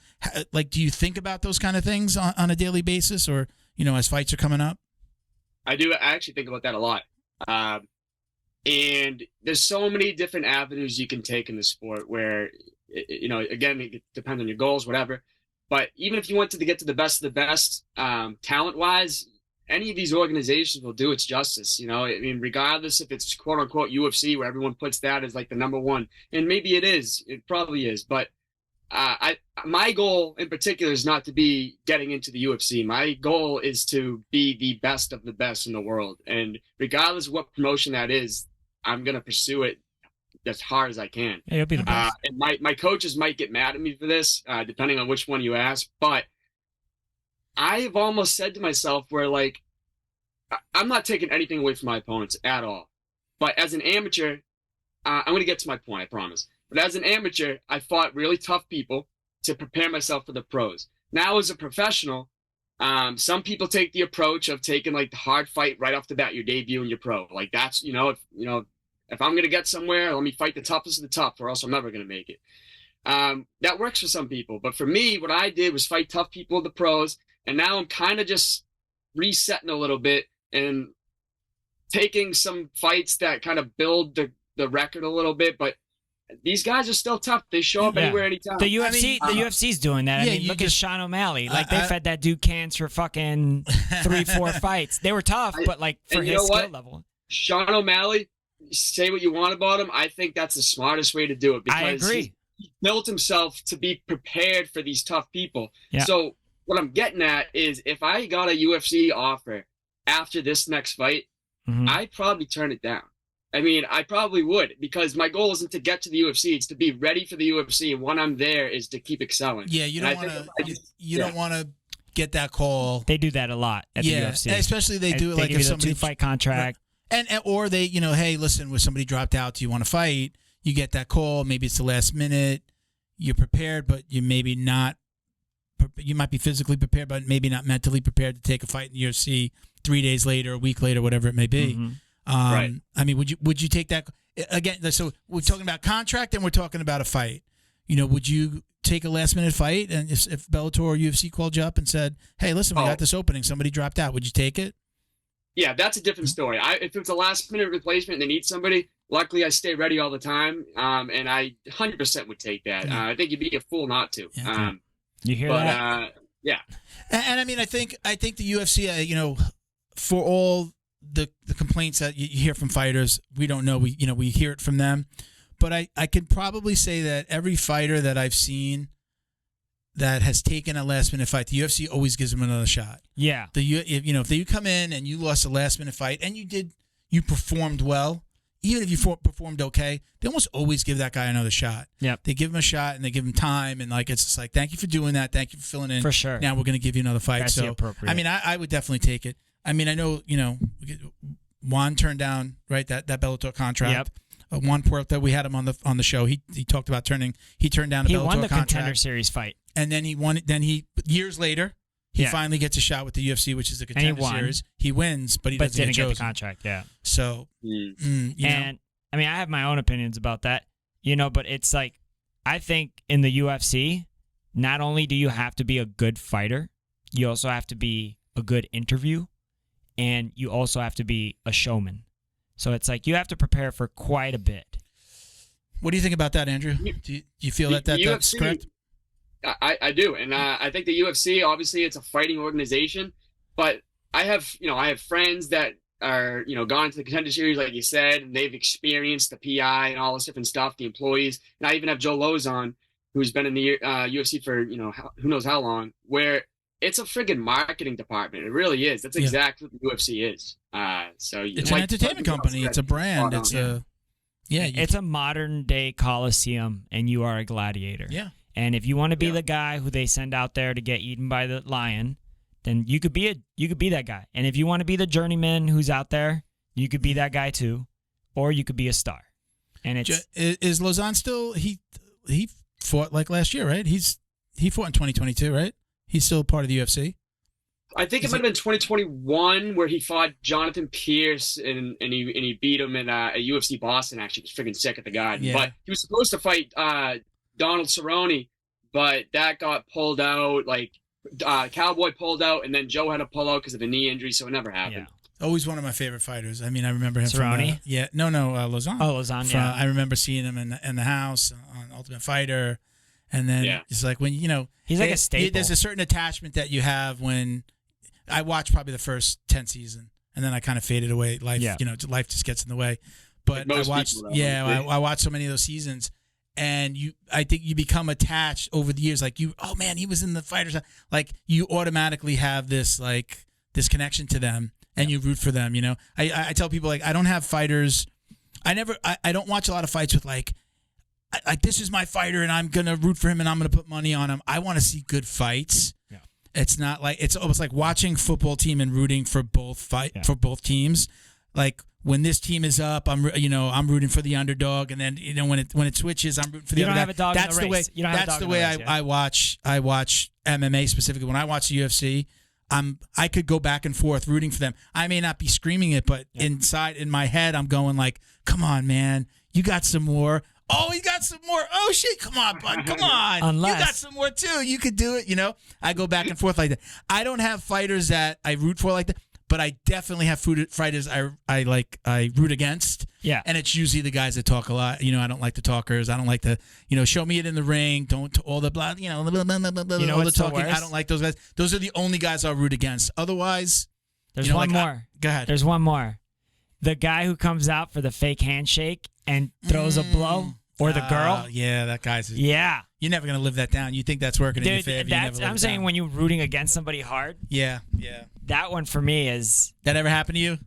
Like, do you think about those kind of things on a daily basis, or as fights are coming up? I do. I actually think about that a lot. And there's so many different avenues you can take in the sport where, again, it depends on your goals, whatever. But even if you want to get to the best of the best, talent-wise, any of these organizations will do its justice. I mean, regardless if it's quote unquote UFC, where everyone puts that as like the number one, and maybe it is, it probably is. But my goal in particular is not to be getting into the UFC. My goal is to be the best of the best in the world. And regardless of what promotion that is, I'm going to pursue it as hard as I can. Yeah, you'll be the best. And my coaches might get mad at me for this, depending on which one you ask. But I've almost said to myself where, like, I'm not taking anything away from my opponents at all. But as an amateur, I'm going to get to my point, I promise. But as an amateur, I fought really tough people to prepare myself for the pros. Now as a professional, Some people take the approach of taking like the hard fight right off the bat, your debut and your pro. Like that's, if I'm going to get somewhere, let me fight the toughest of the tough, or else I'm never going to make it. That works for some people. But for me, what I did was fight tough people, the pros. And now I'm kind of just resetting a little bit and taking some fights that kind of build the record a little bit. But these guys are still tough. They show up anywhere, anytime. The UFC's doing that. Yeah, I mean, look at Sean O'Malley. Like, they fed that dude cans for fucking 3-4 fights. They were tough, but like for his skill level. Sean O'Malley, say what you want about him. I think that's the smartest way to do it, because I agree. He built himself to be prepared for these tough people. Yeah. So what I'm getting at is, if I got a UFC offer after this next fight, I'd probably turn it down. I mean, I probably would, because my goal isn't to get to the UFC. It's to be ready for the UFC. And when I'm there is to keep excelling. Yeah, you don't want to. You don't want to get that call. They do that a lot at the UFC. Especially they do it like if somebody 2-fight contract, and or they, hey, listen, when somebody dropped out, do you want to fight? You get that call. Maybe it's the last minute. You're prepared, but you maybe not. You might be physically prepared, but maybe not mentally prepared to take a fight in the UFC 3 days later, a week later, whatever it may be. Right. I mean, would you take that again? So we're talking about contract and we're talking about a fight. Would you take a last minute fight? And if Bellator or UFC called you up and said, "Hey, listen, we got this opening. Somebody dropped out. Would you take it?" Yeah, that's a different story. If it's a last minute replacement and they need somebody, luckily I stay ready all the time, and I 100% would take that. I think you'd be a fool not to. Yeah, you hear that? Yeah. And I mean, I think the UFC, for all the complaints that you hear from fighters, we don't know. We hear it from them, but I can probably say that every fighter that I've seen that has taken a last minute fight, the UFC always gives them another shot. Yeah. If you come in and you lost a last minute fight and you performed well, even if you performed okay, they almost always give that guy another shot. Yep. They give him a shot and they give him time, and like it's just like, thank you for doing that, thank you for filling in. For sure. Now we're going to give you another fight. That's the appropriate. I mean, I would definitely take it. I mean, I know, Juan turned down that Bellator contract. Yep. Juan Puerta, we had him on the show. He talked about he turned down a Bellator contract. He won the Contender Series fight. And then he won it. Then years later, he finally gets a shot with the UFC, which is the Contender Series. He wins, but doesn't didn't get get the contract. Yeah. So, and I mean, I have my own opinions about that, but it's like, I think in the UFC, not only do you have to be a good fighter, you also have to be a good interview, and you also have to be a showman. So it's like you have to prepare for quite a bit. What do you think about that, Andrew? Do you feel that that's correct? I do, and I think the UFC, obviously, it's a fighting organization, but I have friends that are gone into the Contender Series, like you said, and they've experienced the PI and all this different stuff, the employees, and I even have Joe Lauzon, who's been in the UFC for who knows how long, where it's a friggin' marketing department. It really is. That's exactly what the UFC is. So it's an entertainment company. It's a brand. It's it's a modern day Coliseum, and you are a gladiator. Yeah. And if you want to be the guy who they send out there to get eaten by the lion, then you could be that guy. And if you want to be the journeyman who's out there, you could be that guy too, or you could be a star. And is Lauzon still he fought like last year, right? He fought in 2022, right? He's still part of the UFC. I think it might have been 2021 where he fought Jonathan Pierce and he beat him in at UFC Boston. Actually, he was freaking sick at the guy. Yeah. But he was supposed to fight Donald Cerrone, but that got pulled out. Like Cowboy pulled out, and then Joe had to pull out because of a knee injury, so it never happened. Yeah. Always one of my favorite fighters. I mean, I remember him Cerrone? from Lauzon. Oh, Lauzon, yeah. I remember seeing him in the house on Ultimate Fighter, and then it's like when he's like a staple. There's a certain attachment that you have when I watched probably the first 10 season, and then I kind of faded away. Life, life just gets in the way. But like I watched, I watched so many of those seasons. And I think you become attached over the years. Like oh man, he was in the fighters. Like you automatically have this connection to them, and you root for them. I tell people, like, I don't have fighters. I don't watch a lot of fights with like this is my fighter and I'm gonna root for him and I'm gonna put money on him. I want to see good fights. Yeah. It's not like it's almost like watching football team and rooting for both for both teams. Like when this team is up, I'm rooting for the underdog, and then when it switches, I'm rooting for the underdog. underdog. Have a dog that's in the the way. race. You don't have that's a dog the way in the race, I watch MMA specifically. When I watch the UFC, I could go back and forth rooting for them. I may not be screaming it, but inside in my head, I'm going like, come on, man, you got some more. Oh, you got some more. Oh, shit. Come on, bud. Come on. You got some more, too. You could do it. I go back and forth like that. I don't have fighters that I root for like that, but I definitely have fighters I root against. Yeah. And it's usually the guys that talk a lot. I don't like the talkers. I don't like the, show me it in the ring. Don't all the blah, all the talking. I don't like those guys. Those are the only guys I'll root against. Otherwise, there's one more. Go ahead. There's one more. The guy who comes out for the fake handshake and throws a blow, or the girl. Yeah, that guy's. Yeah. You're never going to live that down. You think that's working in your favor. I'm saying when you're rooting against somebody hard. Yeah. That one for me is. That ever happened to you?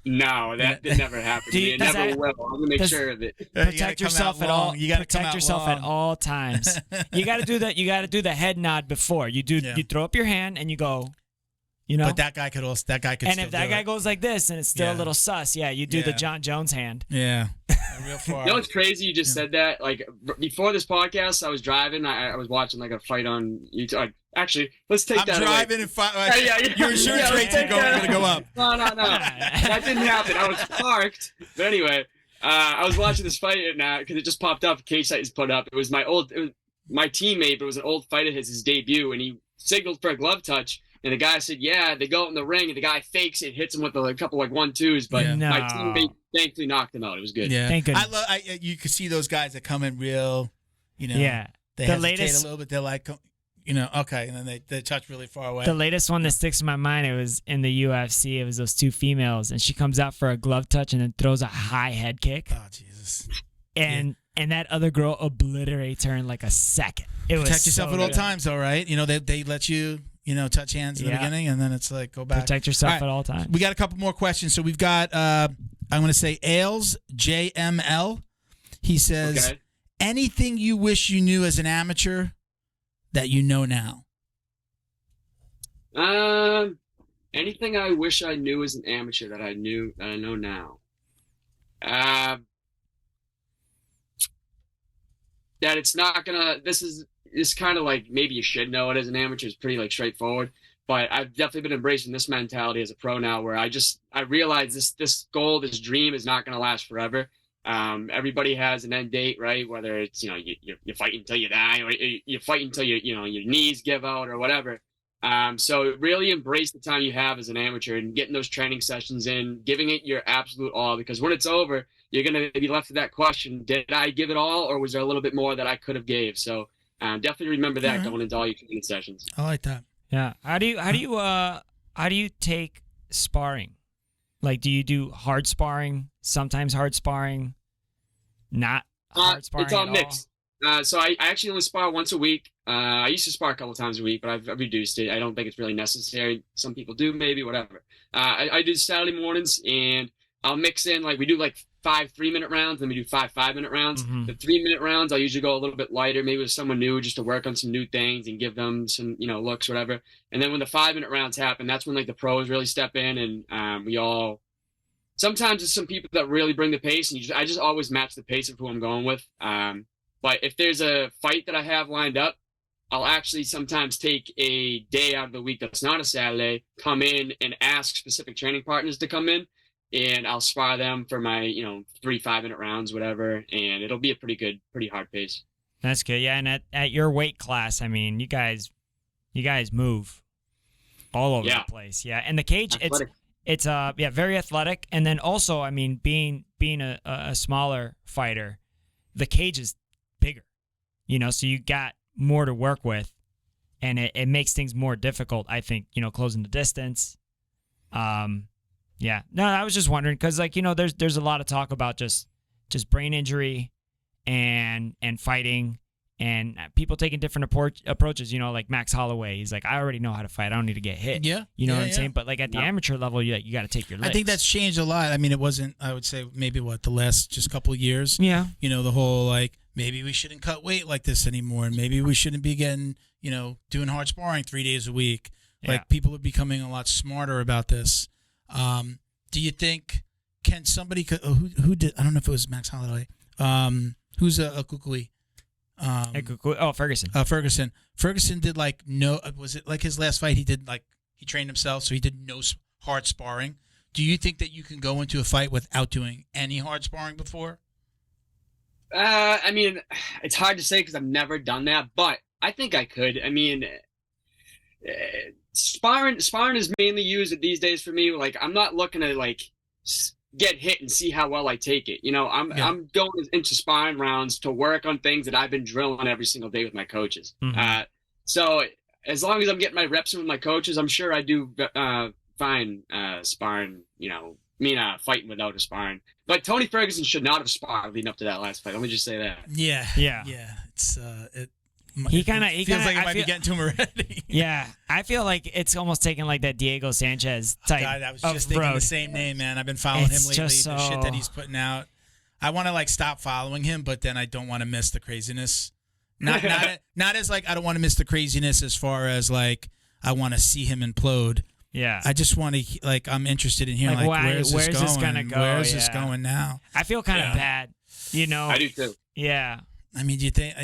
No, that did never happen to me. It never will. I'm going to make sure of it. Protect yourself at all. You got to protect yourself at all times. You got to do that. You got to do the head nod before. You throw up your hand and you go. But that guy could. And if that guy goes like this and it's still a little sus, you do the John Jones hand. Yeah. Real far. You know what's crazy? You just said that. Like before this podcast, I was driving. I was watching like a fight on YouTube. Actually, let's take that away. I'm driving and fight. Your insurance rates are going to go up. No. That didn't happen. I was parked. But anyway, I was watching this fight because it just popped up. Cage Titans put up. It was my teammate, but it was an old fight of his debut, and he signaled for a glove touch. And the guy said, yeah, they go in the ring, and the guy fakes it, hits him with a couple 1-2s, but my teammate thankfully knocked him out. It was good. Yeah. Thank goodness. You could see those guys that come in real, they hesitate a little bit. They're like, okay, and then they touch really far away. The latest one that sticks in my mind, it was in the UFC. It was those two females, and she comes out for a glove touch and then throws a high head kick. Oh, Jesus. And that other girl obliterates her in like a second. Protect yourself at all times, all right? They let you... touch hands in the beginning, and then it's like, go back. Protect yourself at all times. We got a couple more questions. So we've got, I'm going to say Ailes, JML. He says, anything you wish you knew as an amateur that you know now? Anything I wish I knew as an amateur that I know now? That it's not going to, it's kind of like maybe you should know it as an amateur. It's pretty straightforward, but I've definitely been embracing this mentality as a pro now, where I realize this goal, this dream is not going to last forever. Everybody has an end date, right? Whether it's you fight until you die, or you fight until your knees give out or whatever. So really embrace the time you have as an amateur and getting those training sessions in, giving it your absolute all, because when it's over, you're going to be left with that question: did I give it all, or was there a little bit more that I could have gave? So. Definitely remember that going into all your training sessions. I like that. Yeah. How do you take sparring? Like, do you do hard sparring? Sometimes hard sparring, not hard sparring. It's all mixed. So I actually only spar once a week. I used to spar a couple times a week, but I've reduced it. I don't think it's really necessary. Some people do, maybe, whatever. I do Saturday mornings, and I'll mix in we do 5 3-minute rounds, then we do 5 5-minute rounds. Mm-hmm. The 3-minute rounds, I'll usually go a little bit lighter, maybe with someone new, just to work on some new things and give them some, looks, whatever. And then when the 5-minute rounds happen, that's when the pros really step in, and we all. Sometimes there's some people that really bring the pace, and I just always match the pace of who I'm going with. But if there's a fight that I have lined up, I'll actually sometimes take a day out of the week that's not a Saturday, come in and ask specific training partners to come in. And I'll spar them for my, 3 5-minute rounds, whatever, and it'll be a pretty hard pace. That's good, yeah. And at your weight class, I mean, you guys move all over the place, yeah. And the cage, athletic. it's very athletic. And then also, I mean, being a smaller fighter, the cage is bigger, so you got more to work with, and it makes things more difficult. I think, closing the distance. Yeah. No, I was just wondering because, there's a lot of talk about just brain injury and fighting and people taking different approaches, like Max Holloway. He's like, I already know how to fight. I don't need to get hit. Yeah. You know what I'm saying? But, at the amateur level, you got to take your licks. I think that's changed a lot. I mean, it wasn't, I would say, maybe the last just couple of years. Yeah. The whole, maybe we shouldn't cut weight like this anymore, and maybe we shouldn't be getting, doing hard sparring 3 days a week. People are becoming a lot smarter about this. Do you think somebody who did? I don't know if it was Max Holloway. Who's a Kukui? Ferguson. Ferguson did was it his last fight? He did He trained himself, so he did no hard sparring. Do you think that you can go into a fight without doing any hard sparring before? I mean, it's hard to say because I've never done that, but I think I could. I mean, sparring is mainly used these days for me. Like, I'm not looking to like get hit and see how well I take it. You know, I'm going into sparring rounds to work on things that I've been drilling every single day with my coaches. Mm-hmm. So as long as I'm getting my reps in with my coaches, I'm sure I do fine sparring. You know, fighting without a sparring. But Tony Ferguson should not have sparred leading up to that last fight. Let me just say that. Yeah. It's he kind of feels like it might be getting to him already. Yeah, I feel like it's almost taking like that Diego Sanchez type. God, I was just thinking road. The same name, man. I've been following him lately. Just The shit that he's putting out. I want to like stop following him, but then I don't want to miss the craziness. Not as like I don't want to miss the craziness as far as like I want to see him implode. Yeah, I just want to like I'm interested in hearing like where's this gonna go? Where's this going now? I feel kind of bad, you know. I do too. Yeah. I mean, do you think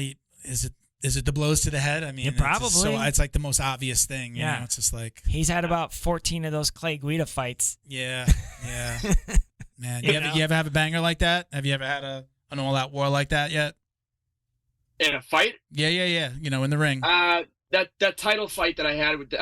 is it the blows to the head? I mean, yeah, probably. It's like the most obvious thing. You know? It's just like he's had about 14 of those Clay Guida fights. Yeah. Man, you ever have a banger like that? Have you ever had an all-out war like that yet? In a fight? Yeah. You know, in the ring. That title fight that I had with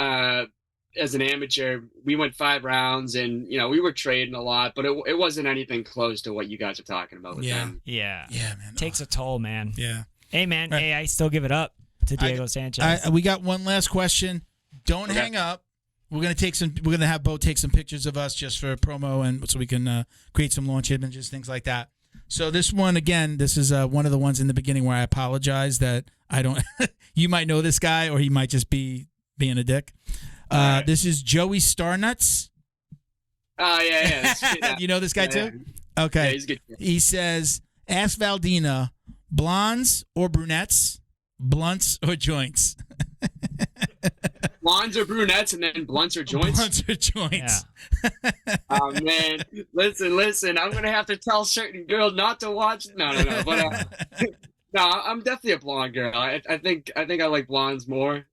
as an amateur, we went 5 rounds, and you know we were trading a lot, but it wasn't anything close to what you guys are talking about with them. Yeah, man. Takes a toll, man. Yeah. Hey, man. Right. Hey, I still give it up to Diego Sanchez. We got one last question. Don't hang up. We're gonna have Bo take some pictures of us just for promo and so we can create some launch images, things like that. So this one again, this is one of the ones in the beginning where I apologize that I don't. You might know this guy, or he might just be being a dick. Right. This is Joey Starnuts. Oh yeah. You know this guy too? Okay. Yeah, he's good. He says, "Ask Valdina, blondes or brunettes, blunts or joints." Blondes or brunettes, and then blunts or joints. Blunts or joints. Yeah. Oh man, listen. I'm gonna have to tell certain girls not to watch. No. But no, I'm definitely a blonde girl. I think I like blondes more.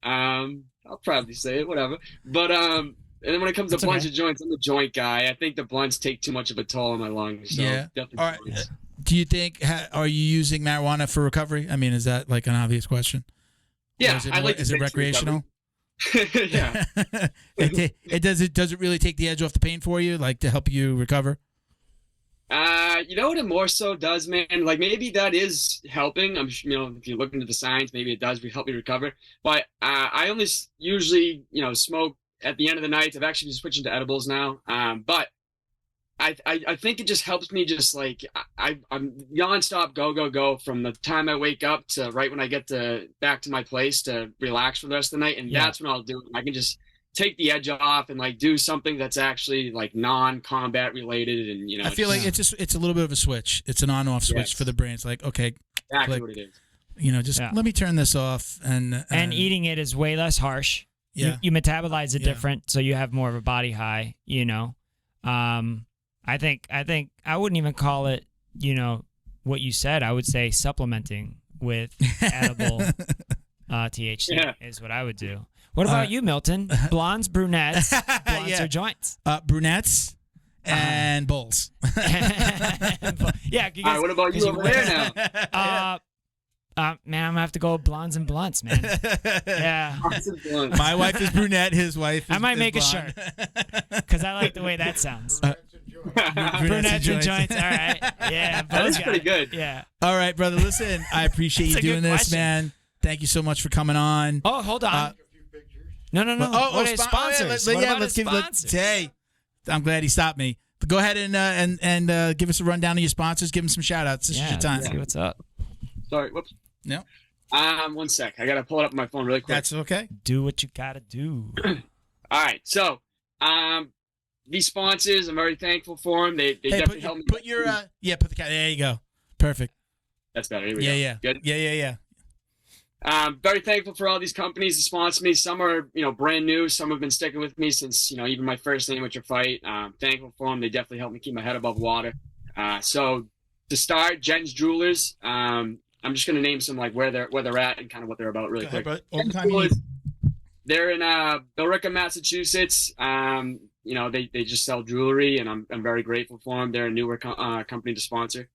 I'll probably say it, whatever. But and then when it comes to blunts or joints, I'm the joint guy. I think the blunts take too much of a toll on my lungs. So definitely. All right. Joints. Do you think are you using marijuana for recovery? I mean, is that like an obvious question? Yeah, is it recreational? Yeah. Does it really take the edge off the pain for you, like to help you recover? You know what it more so does, man? Like maybe that is helping. If you look into the science, maybe it does help me recover. But I only usually, smoke at the end of the night. I've actually been switching to edibles now. But I think it just helps me just like I'm nonstop go from the time I wake up to right when I get back to my place to relax for the rest of the night. And that's when I'll do it. I can just take the edge off and like do something that's actually like non-combat related. And, I feel like it's a little bit of a switch. It's an on-off switch for the brain. It's like, okay, exactly what it is. Let me turn this off. And eating it is way less harsh. Yeah. You metabolize it different. So you have more of a body high, I think I wouldn't even call it, what you said. I would say supplementing with edible THC is what I would do. What about you, Milton? Blondes, brunettes, blunts or joints? Brunettes and bowls. Yeah. All right, what about you over there now? Man, I'm gonna have to go blondes and blunts, man. Yeah. My wife is brunette. His wife is I might make blonde. a shirt because I like the way that sounds. Brunettes and joints. All right. Yeah. That is pretty good. Yeah. All right, brother. Listen, I appreciate you doing this, man. Thank you so much for coming on. Oh, hold on. No. Sponsors. Let's give sponsors? Hey, I'm glad he stopped me. But go ahead and give us a rundown of your sponsors. Give them some shout outs. This is your time. See what's up. Sorry. Whoops. No. 1 sec. I gotta pull it up on my phone really quick. That's okay. Do what you gotta do. All right. So, these sponsors, I'm very thankful for them. They definitely help me. Put your put the cat. There you go. Perfect. That's better. Here we go. Yeah. Good. Yeah. Very thankful for all these companies that sponsor me. Some are, brand new. Some have been sticking with me since, even my first amateur fight. Thankful for them. They definitely helped me keep my head above water. So to start, Jen's Jewelers. I'm just gonna name some like where they're at and kind of what they're about really quick. they're in Billerica, Massachusetts. They just sell jewelry, and I'm very grateful for them. They're a newer company to sponsor.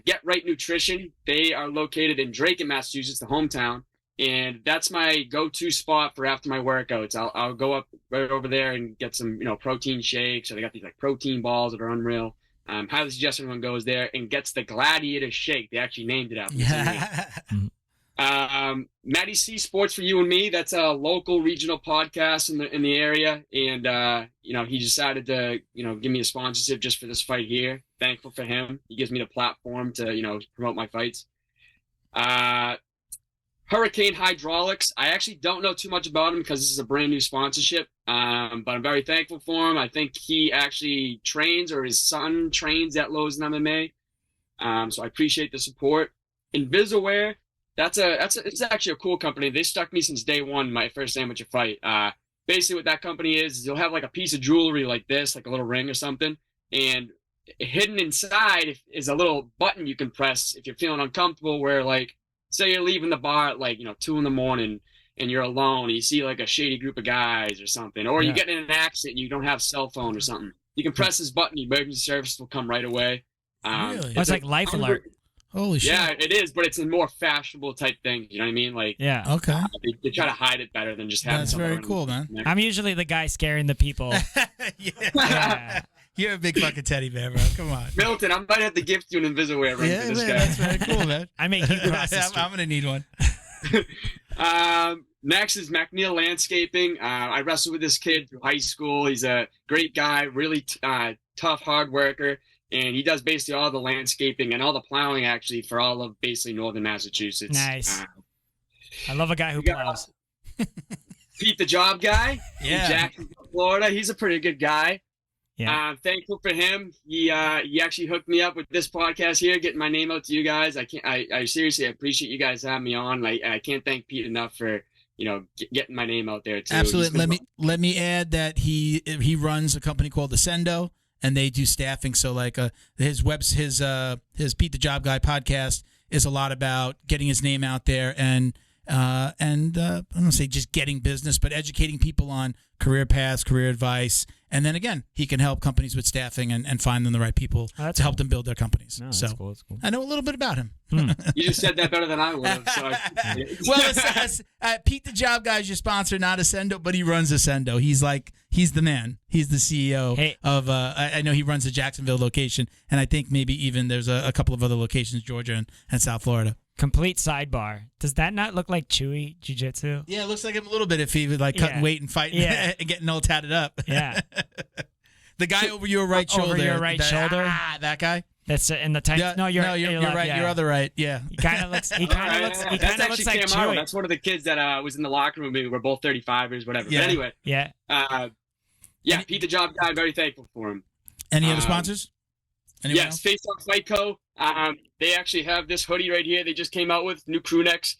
Get Right Nutrition. They are located in Drayton, Massachusetts, the hometown, and that's my go-to spot for after my workouts. I'll go up right over there and get some protein shakes. So they got these like protein balls that are unreal. Highly suggest everyone goes there and gets the Gladiator shake. They actually named it after me. Matty C Sports for You and Me. That's a local regional podcast in the area, and he decided to give me a sponsorship just for this fight here. Thankful for him. He gives me the platform to promote my fights. Hurricane Hydraulics. I actually don't know too much about him because this is a brand new sponsorship, but I'm very thankful for him. I think he actually trains, or his son trains, at Lauzon MMA. So I appreciate the support. Invisaware. It's actually a cool company. They stuck me since day one, my first amateur fight. Basically what that company is you'll have like a piece of jewelry like this, like a little ring or something, and hidden inside is a little button you can press if you're feeling uncomfortable, where like, say you're leaving the bar at like 2 a.m. and you're alone and you see like a shady group of guys or something, or you get in an accident and you don't have cell phone or something. You can press this button, emergency service will come right away. Really? It's like life alert. Holy shit. Yeah, it is, but it's a more fashionable type thing. You know what I mean? Like, Okay. They try to hide it better than just having. That's very cool, man. I'm usually the guy scaring the people. Yeah. You're a big fucking teddy bear, bro. Come on. Milton, I might have to gift you an Invisaware ring for this guy. That's very cool, man. I make you cross the street. I'm going to need one. Next is McNeil Landscaping. I wrestled with this kid through high school. He's a great guy, really tough, hard worker. And he does basically all the landscaping and all the plowing, actually, for all of basically northern Massachusetts. Nice. I love a guy who plows. Pete the Job Guy. Yeah. In Jacksonville, Florida. He's a pretty good guy. Yeah. Thankful for him. He actually hooked me up with this podcast here, getting my name out to you guys. I seriously appreciate you guys having me on. I can't thank Pete enough for getting my name out there too. Absolutely. Let me add that he runs a company called Ascendo, and they do staffing. So like his Pete the Job Guy podcast is a lot about getting his name out there and I don't want to say just getting business, but educating people on career paths, career advice. And then again, he can help companies with staffing and find them the right people to help them build their companies. No, so that's cool. I know a little bit about him. You just said that better than I would have. So well, Pete the Job Guy is your sponsor, not Ascendo, but he runs Ascendo. He's the man. He's the CEO of. I know he runs the Jacksonville location, and I think maybe even there's a couple of other locations, Georgia and South Florida. Complete sidebar. Does that not look like Chewy Jiu-Jitsu? Yeah, it looks like him a little bit if he was like cutting weight and fighting and getting all tatted up. Yeah. The guy over your right shoulder. Over your right shoulder. That guy. That's in the tight. Yeah, no, you're right. Yeah. Your other right. Yeah. He kind of looks. He kind of looks. He kind of looks like Chewy. That's one of the kids that was in the locker room. We're both 35ers, whatever. Yeah. But anyway. Yeah. Pete the Job Guy. Very thankful for him. Any other sponsors? Anyone else? Face Off Fight Co. They actually have this hoodie right here. They just came out with new crew necks.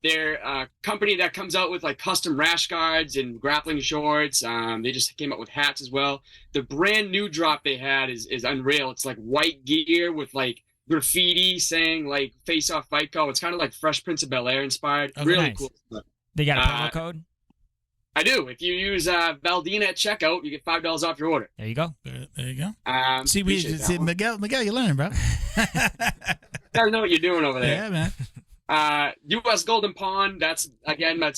They're a company that comes out with like custom rash guards and grappling shorts. They just came out with hats as well. The brand new drop they had is unreal. It's like white gear with like graffiti saying like Face Off Fight Co. It's kind of like Fresh Prince of Bel-Air inspired. Oh, really nice. cool stuff. They got a promo code? I do. If you use Valdina at checkout, you get $5 off your order. There you go. There you go. See, Miguel, you're learning, bro. I know what you're doing over there. Yeah, man. U.S. Golden Pond. That's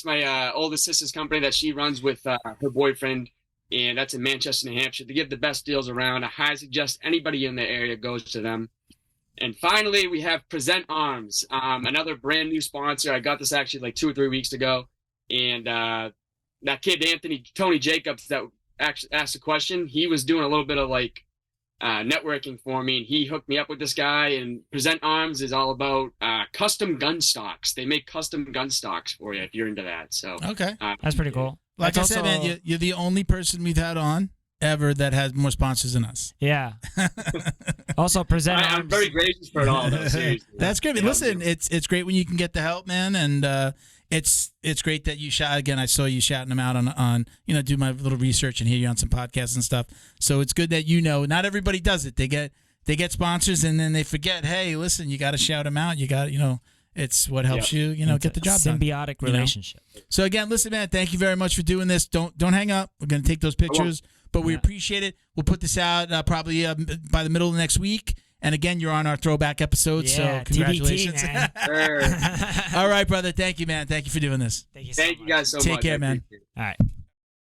my oldest sister's company that she runs with her boyfriend, and that's in Manchester, New Hampshire. They give the best deals around. I highly suggest anybody in the area goes to them. And finally, we have Present Arms, another brand new sponsor. I got this actually like 2 or 3 weeks ago, and that kid Tony Jacobs that actually asked a question. He was doing a little bit of like networking for me, and he hooked me up with this guy. And Present Arms is all about custom gun stocks. They make custom gun stocks for you if you're into that. So okay, that's pretty cool. Like I said, man, you're the only person we've had on ever that has more sponsors than us. Yeah. Also, Present Arms. I'm very gracious for it all, though. Seriously. That's great. Yeah, listen, it's great when you can get the help, man, and it's great that you shout again. I saw you shouting them out on do my little research and hear you on some podcasts and stuff. So it's good that not everybody does it. They get sponsors and then they forget. Hey, listen, you got to shout them out. You got It's what helps you, get the job done. Symbiotic relationship. So again, listen, man, thank you very much for doing this. Don't hang up. We're going to take those pictures, but we appreciate it. We'll put this out probably by the middle of next week. And again, you're on our throwback episode, so congratulations. TBT, man. All right, brother. Thank you, man. Thank you for doing this. Thank you so much. You guys so much. Take care, man. All right.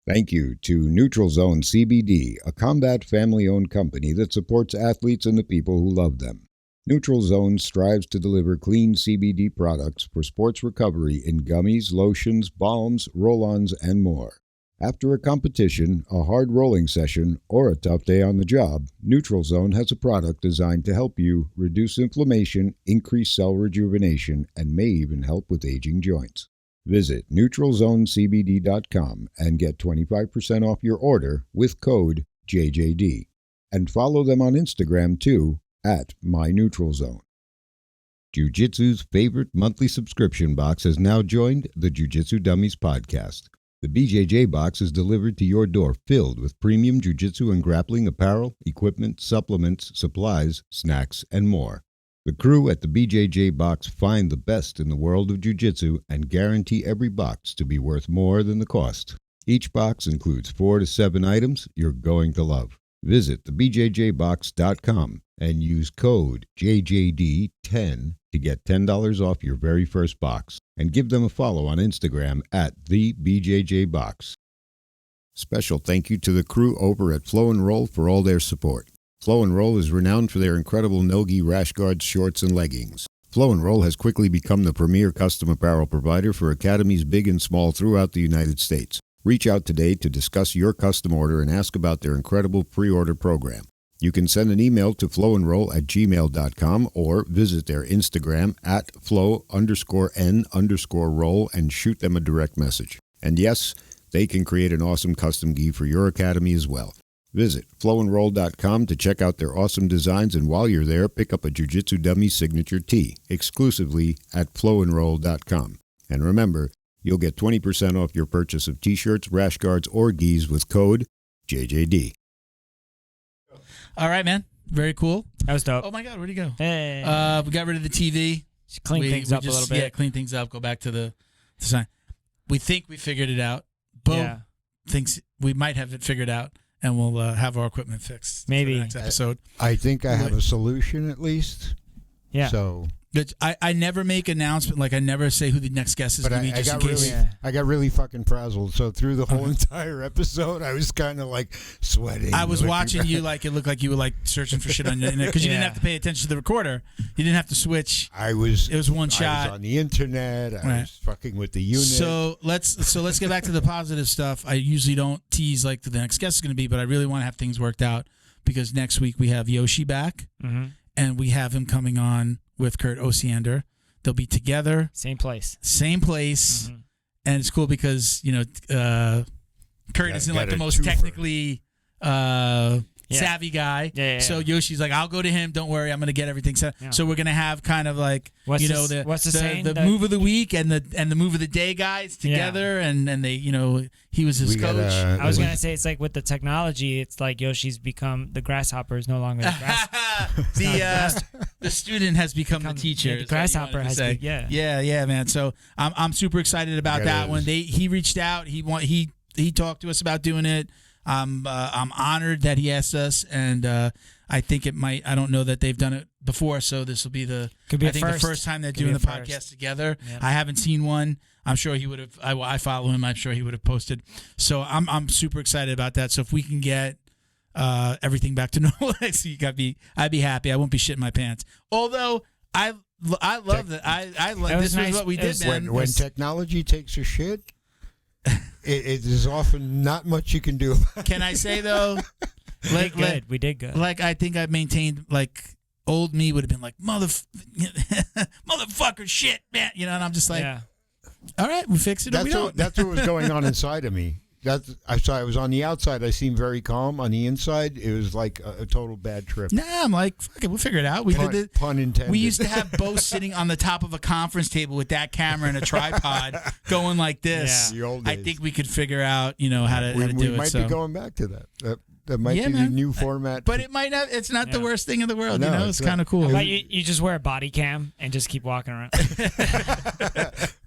Thank you to Neutral Zone CBD, a combat family-owned company that supports athletes and the people who love them. Neutral Zone strives to deliver clean CBD products for sports recovery in gummies, lotions, balms, roll-ons, and more. After a competition, a hard rolling session, or a tough day on the job, Neutral Zone has a product designed to help you reduce inflammation, increase cell rejuvenation, and may even help with aging joints. Visit NeutralZoneCBD.com and get 25% off your order with code JJD. And follow them on Instagram too, at MyNeutralZone. Jiu-Jitsu's favorite monthly subscription box has now joined the Jiu-Jitsu Dummies podcast. The BJJ box is delivered to your door filled with premium jiu-jitsu and grappling apparel, equipment, supplements, supplies, snacks, and more. The crew at the BJJ box find the best in the world of jiu-jitsu and guarantee every box to be worth more than the cost. Each box includes 4 to 7 items you're going to love. Visit thebjjbox.com and use code JJD10 to get $10 off your very first box. And give them a follow on Instagram at TheBJJBox. Special thank you to the crew over at Flow and Roll for all their support. Flow and Roll is renowned for their incredible no-gi rash guards, shorts, and leggings. Flow and Roll has quickly become the premier custom apparel provider for academies big and small throughout the United States. Reach out today to discuss your custom order and ask about their incredible pre-order program. You can send an email to flowandroll@gmail.com or visit their Instagram at flow_n_roll and shoot them a direct message. And yes, they can create an awesome custom gi for your academy as well. Visit flowandroll.com to check out their awesome designs, and while you're there, pick up a Jiu-Jitsu Dummy signature tee exclusively at flowandroll.com. And remember, you'll get 20% off your purchase of t-shirts, rash guards, or gis with code JJD. All right, man. Very cool. That was dope. Oh, my God. Where'd he go? Hey. We got rid of the TV. Just clean things up a little bit. Yeah, clean things up. Go back to the sign. We think we figured it out. Bo thinks we might have it figured out, and we'll have our equipment fixed. Maybe. For the next episode. I think I have a solution at least. Yeah. So. I never make announcement, like I never say who the next guest is going to be, just in case. I got really fucking frazzled. So through the whole entire episode, I was kind of like sweating. I was watching you like it looked like you were like searching for shit on the internet because you didn't have to pay attention to the recorder. You didn't have to switch. It was one shot. I was on the internet. I was fucking with the unit. So let's get back to the positive stuff. I usually don't tease like the next guest is going to be, but I really want to have things worked out because next week we have Yoshi back, and we have him coming on with Kurt Osiander. They'll be together. Same place. And it's cool because, Kurt isn't like the most technically savvy guy. So Yoshi's like, I'll go to him. Don't worry, I'm going to get everything set. Yeah. So we're going to have kind of like, the move of the week and the move of the day guys together, and they, he was his coach. I was going to say, it's like with the technology, it's like Yoshi's become the grasshopper is no longer the grasshopper. The student has become the teacher. The grasshopper has been, yeah, man. So I'm super excited about that one. He reached out. He talked to us about doing it. I'm honored that he asked us, and I think it might. I don't know that they've done it before, so this will be the first time they're doing the podcast together. Yep. I haven't seen one. I'm sure he would have. I follow him. I'm sure he would have posted. So I'm super excited about that. So if we can get everything back to normal, I'd be happy. I won't be shitting my pants. Although I love that. I love this is what we did, man. When technology takes a shit. It is often not much you can do. Can I say though? We did good. Like I think I maintained like old me would have been like motherfucker shit, man. And I'm just like, all right, we fix it. That's what was going on inside of me. I was on the outside. I seemed very calm. On the inside, it was like a total bad trip. Nah, I'm like, fuck it, we'll figure it out. We did it. Pun intended. We used to have Bo sitting on the top of a conference table with that camera and a tripod going like this. Yeah. The old days. I think we could figure out, how to do it. We might be going back to that. That might be the new format. But it might not. It's not the worst thing in the world. No, it's kind of cool. How about you just wear a body cam and just keep walking around?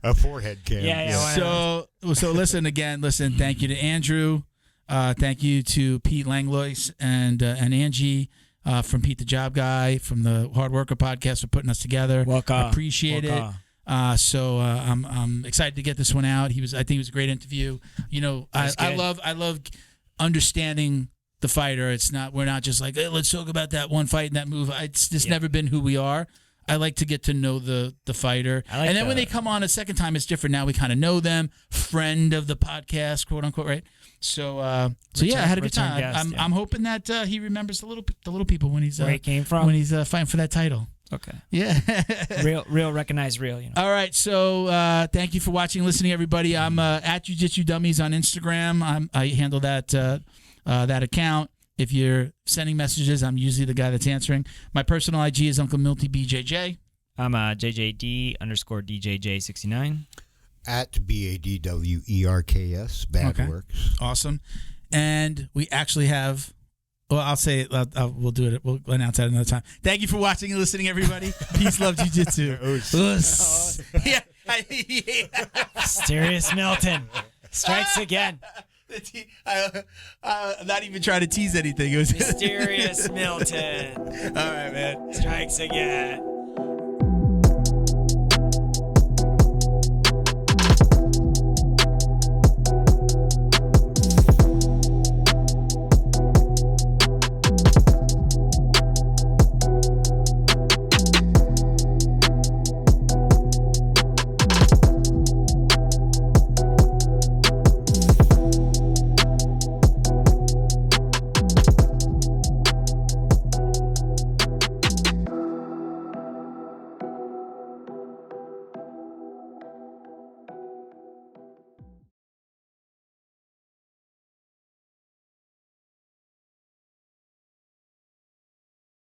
A forehead cam. Yeah. So listen. Thank you to Andrew. Thank you to Pete Langlois and Angie from Pete the Job Guy from the Hard Worker podcast for putting us together. I appreciate it. I'm excited to get this one out. I think it was a great interview. I love understanding the fighter. We're not just like, hey, let's talk about that one fight and that move. It's just never been who we are. I like to get to know the fighter. And then when they come on a second time, it's different. Now we kind of know them. Friend of the podcast, quote unquote, right? So I had a good time. Guest, I'm hoping that he remembers the little people when he's where he came from, when he's fighting for that title. Okay. Yeah. real recognize real. All right. So thank you for watching and listening, everybody. I'm at Jiu-Jitsu Dummies on Instagram. I handle that account. If you're sending messages, I'm usually the guy that's answering. My personal IG is Uncle Milty BJJ. I'm JJD_DJJ69. At BADWERKS. Bad Works. Awesome. And we actually have... Well, I'll say it. We'll do it. We'll announce that another time. Thank you for watching and listening, everybody. Peace, love, jiu-jitsu. Yeah. Mysterious Milton strikes again. I'm not even trying to tease anything. It was Mysterious Milton. All right, man. Strikes again.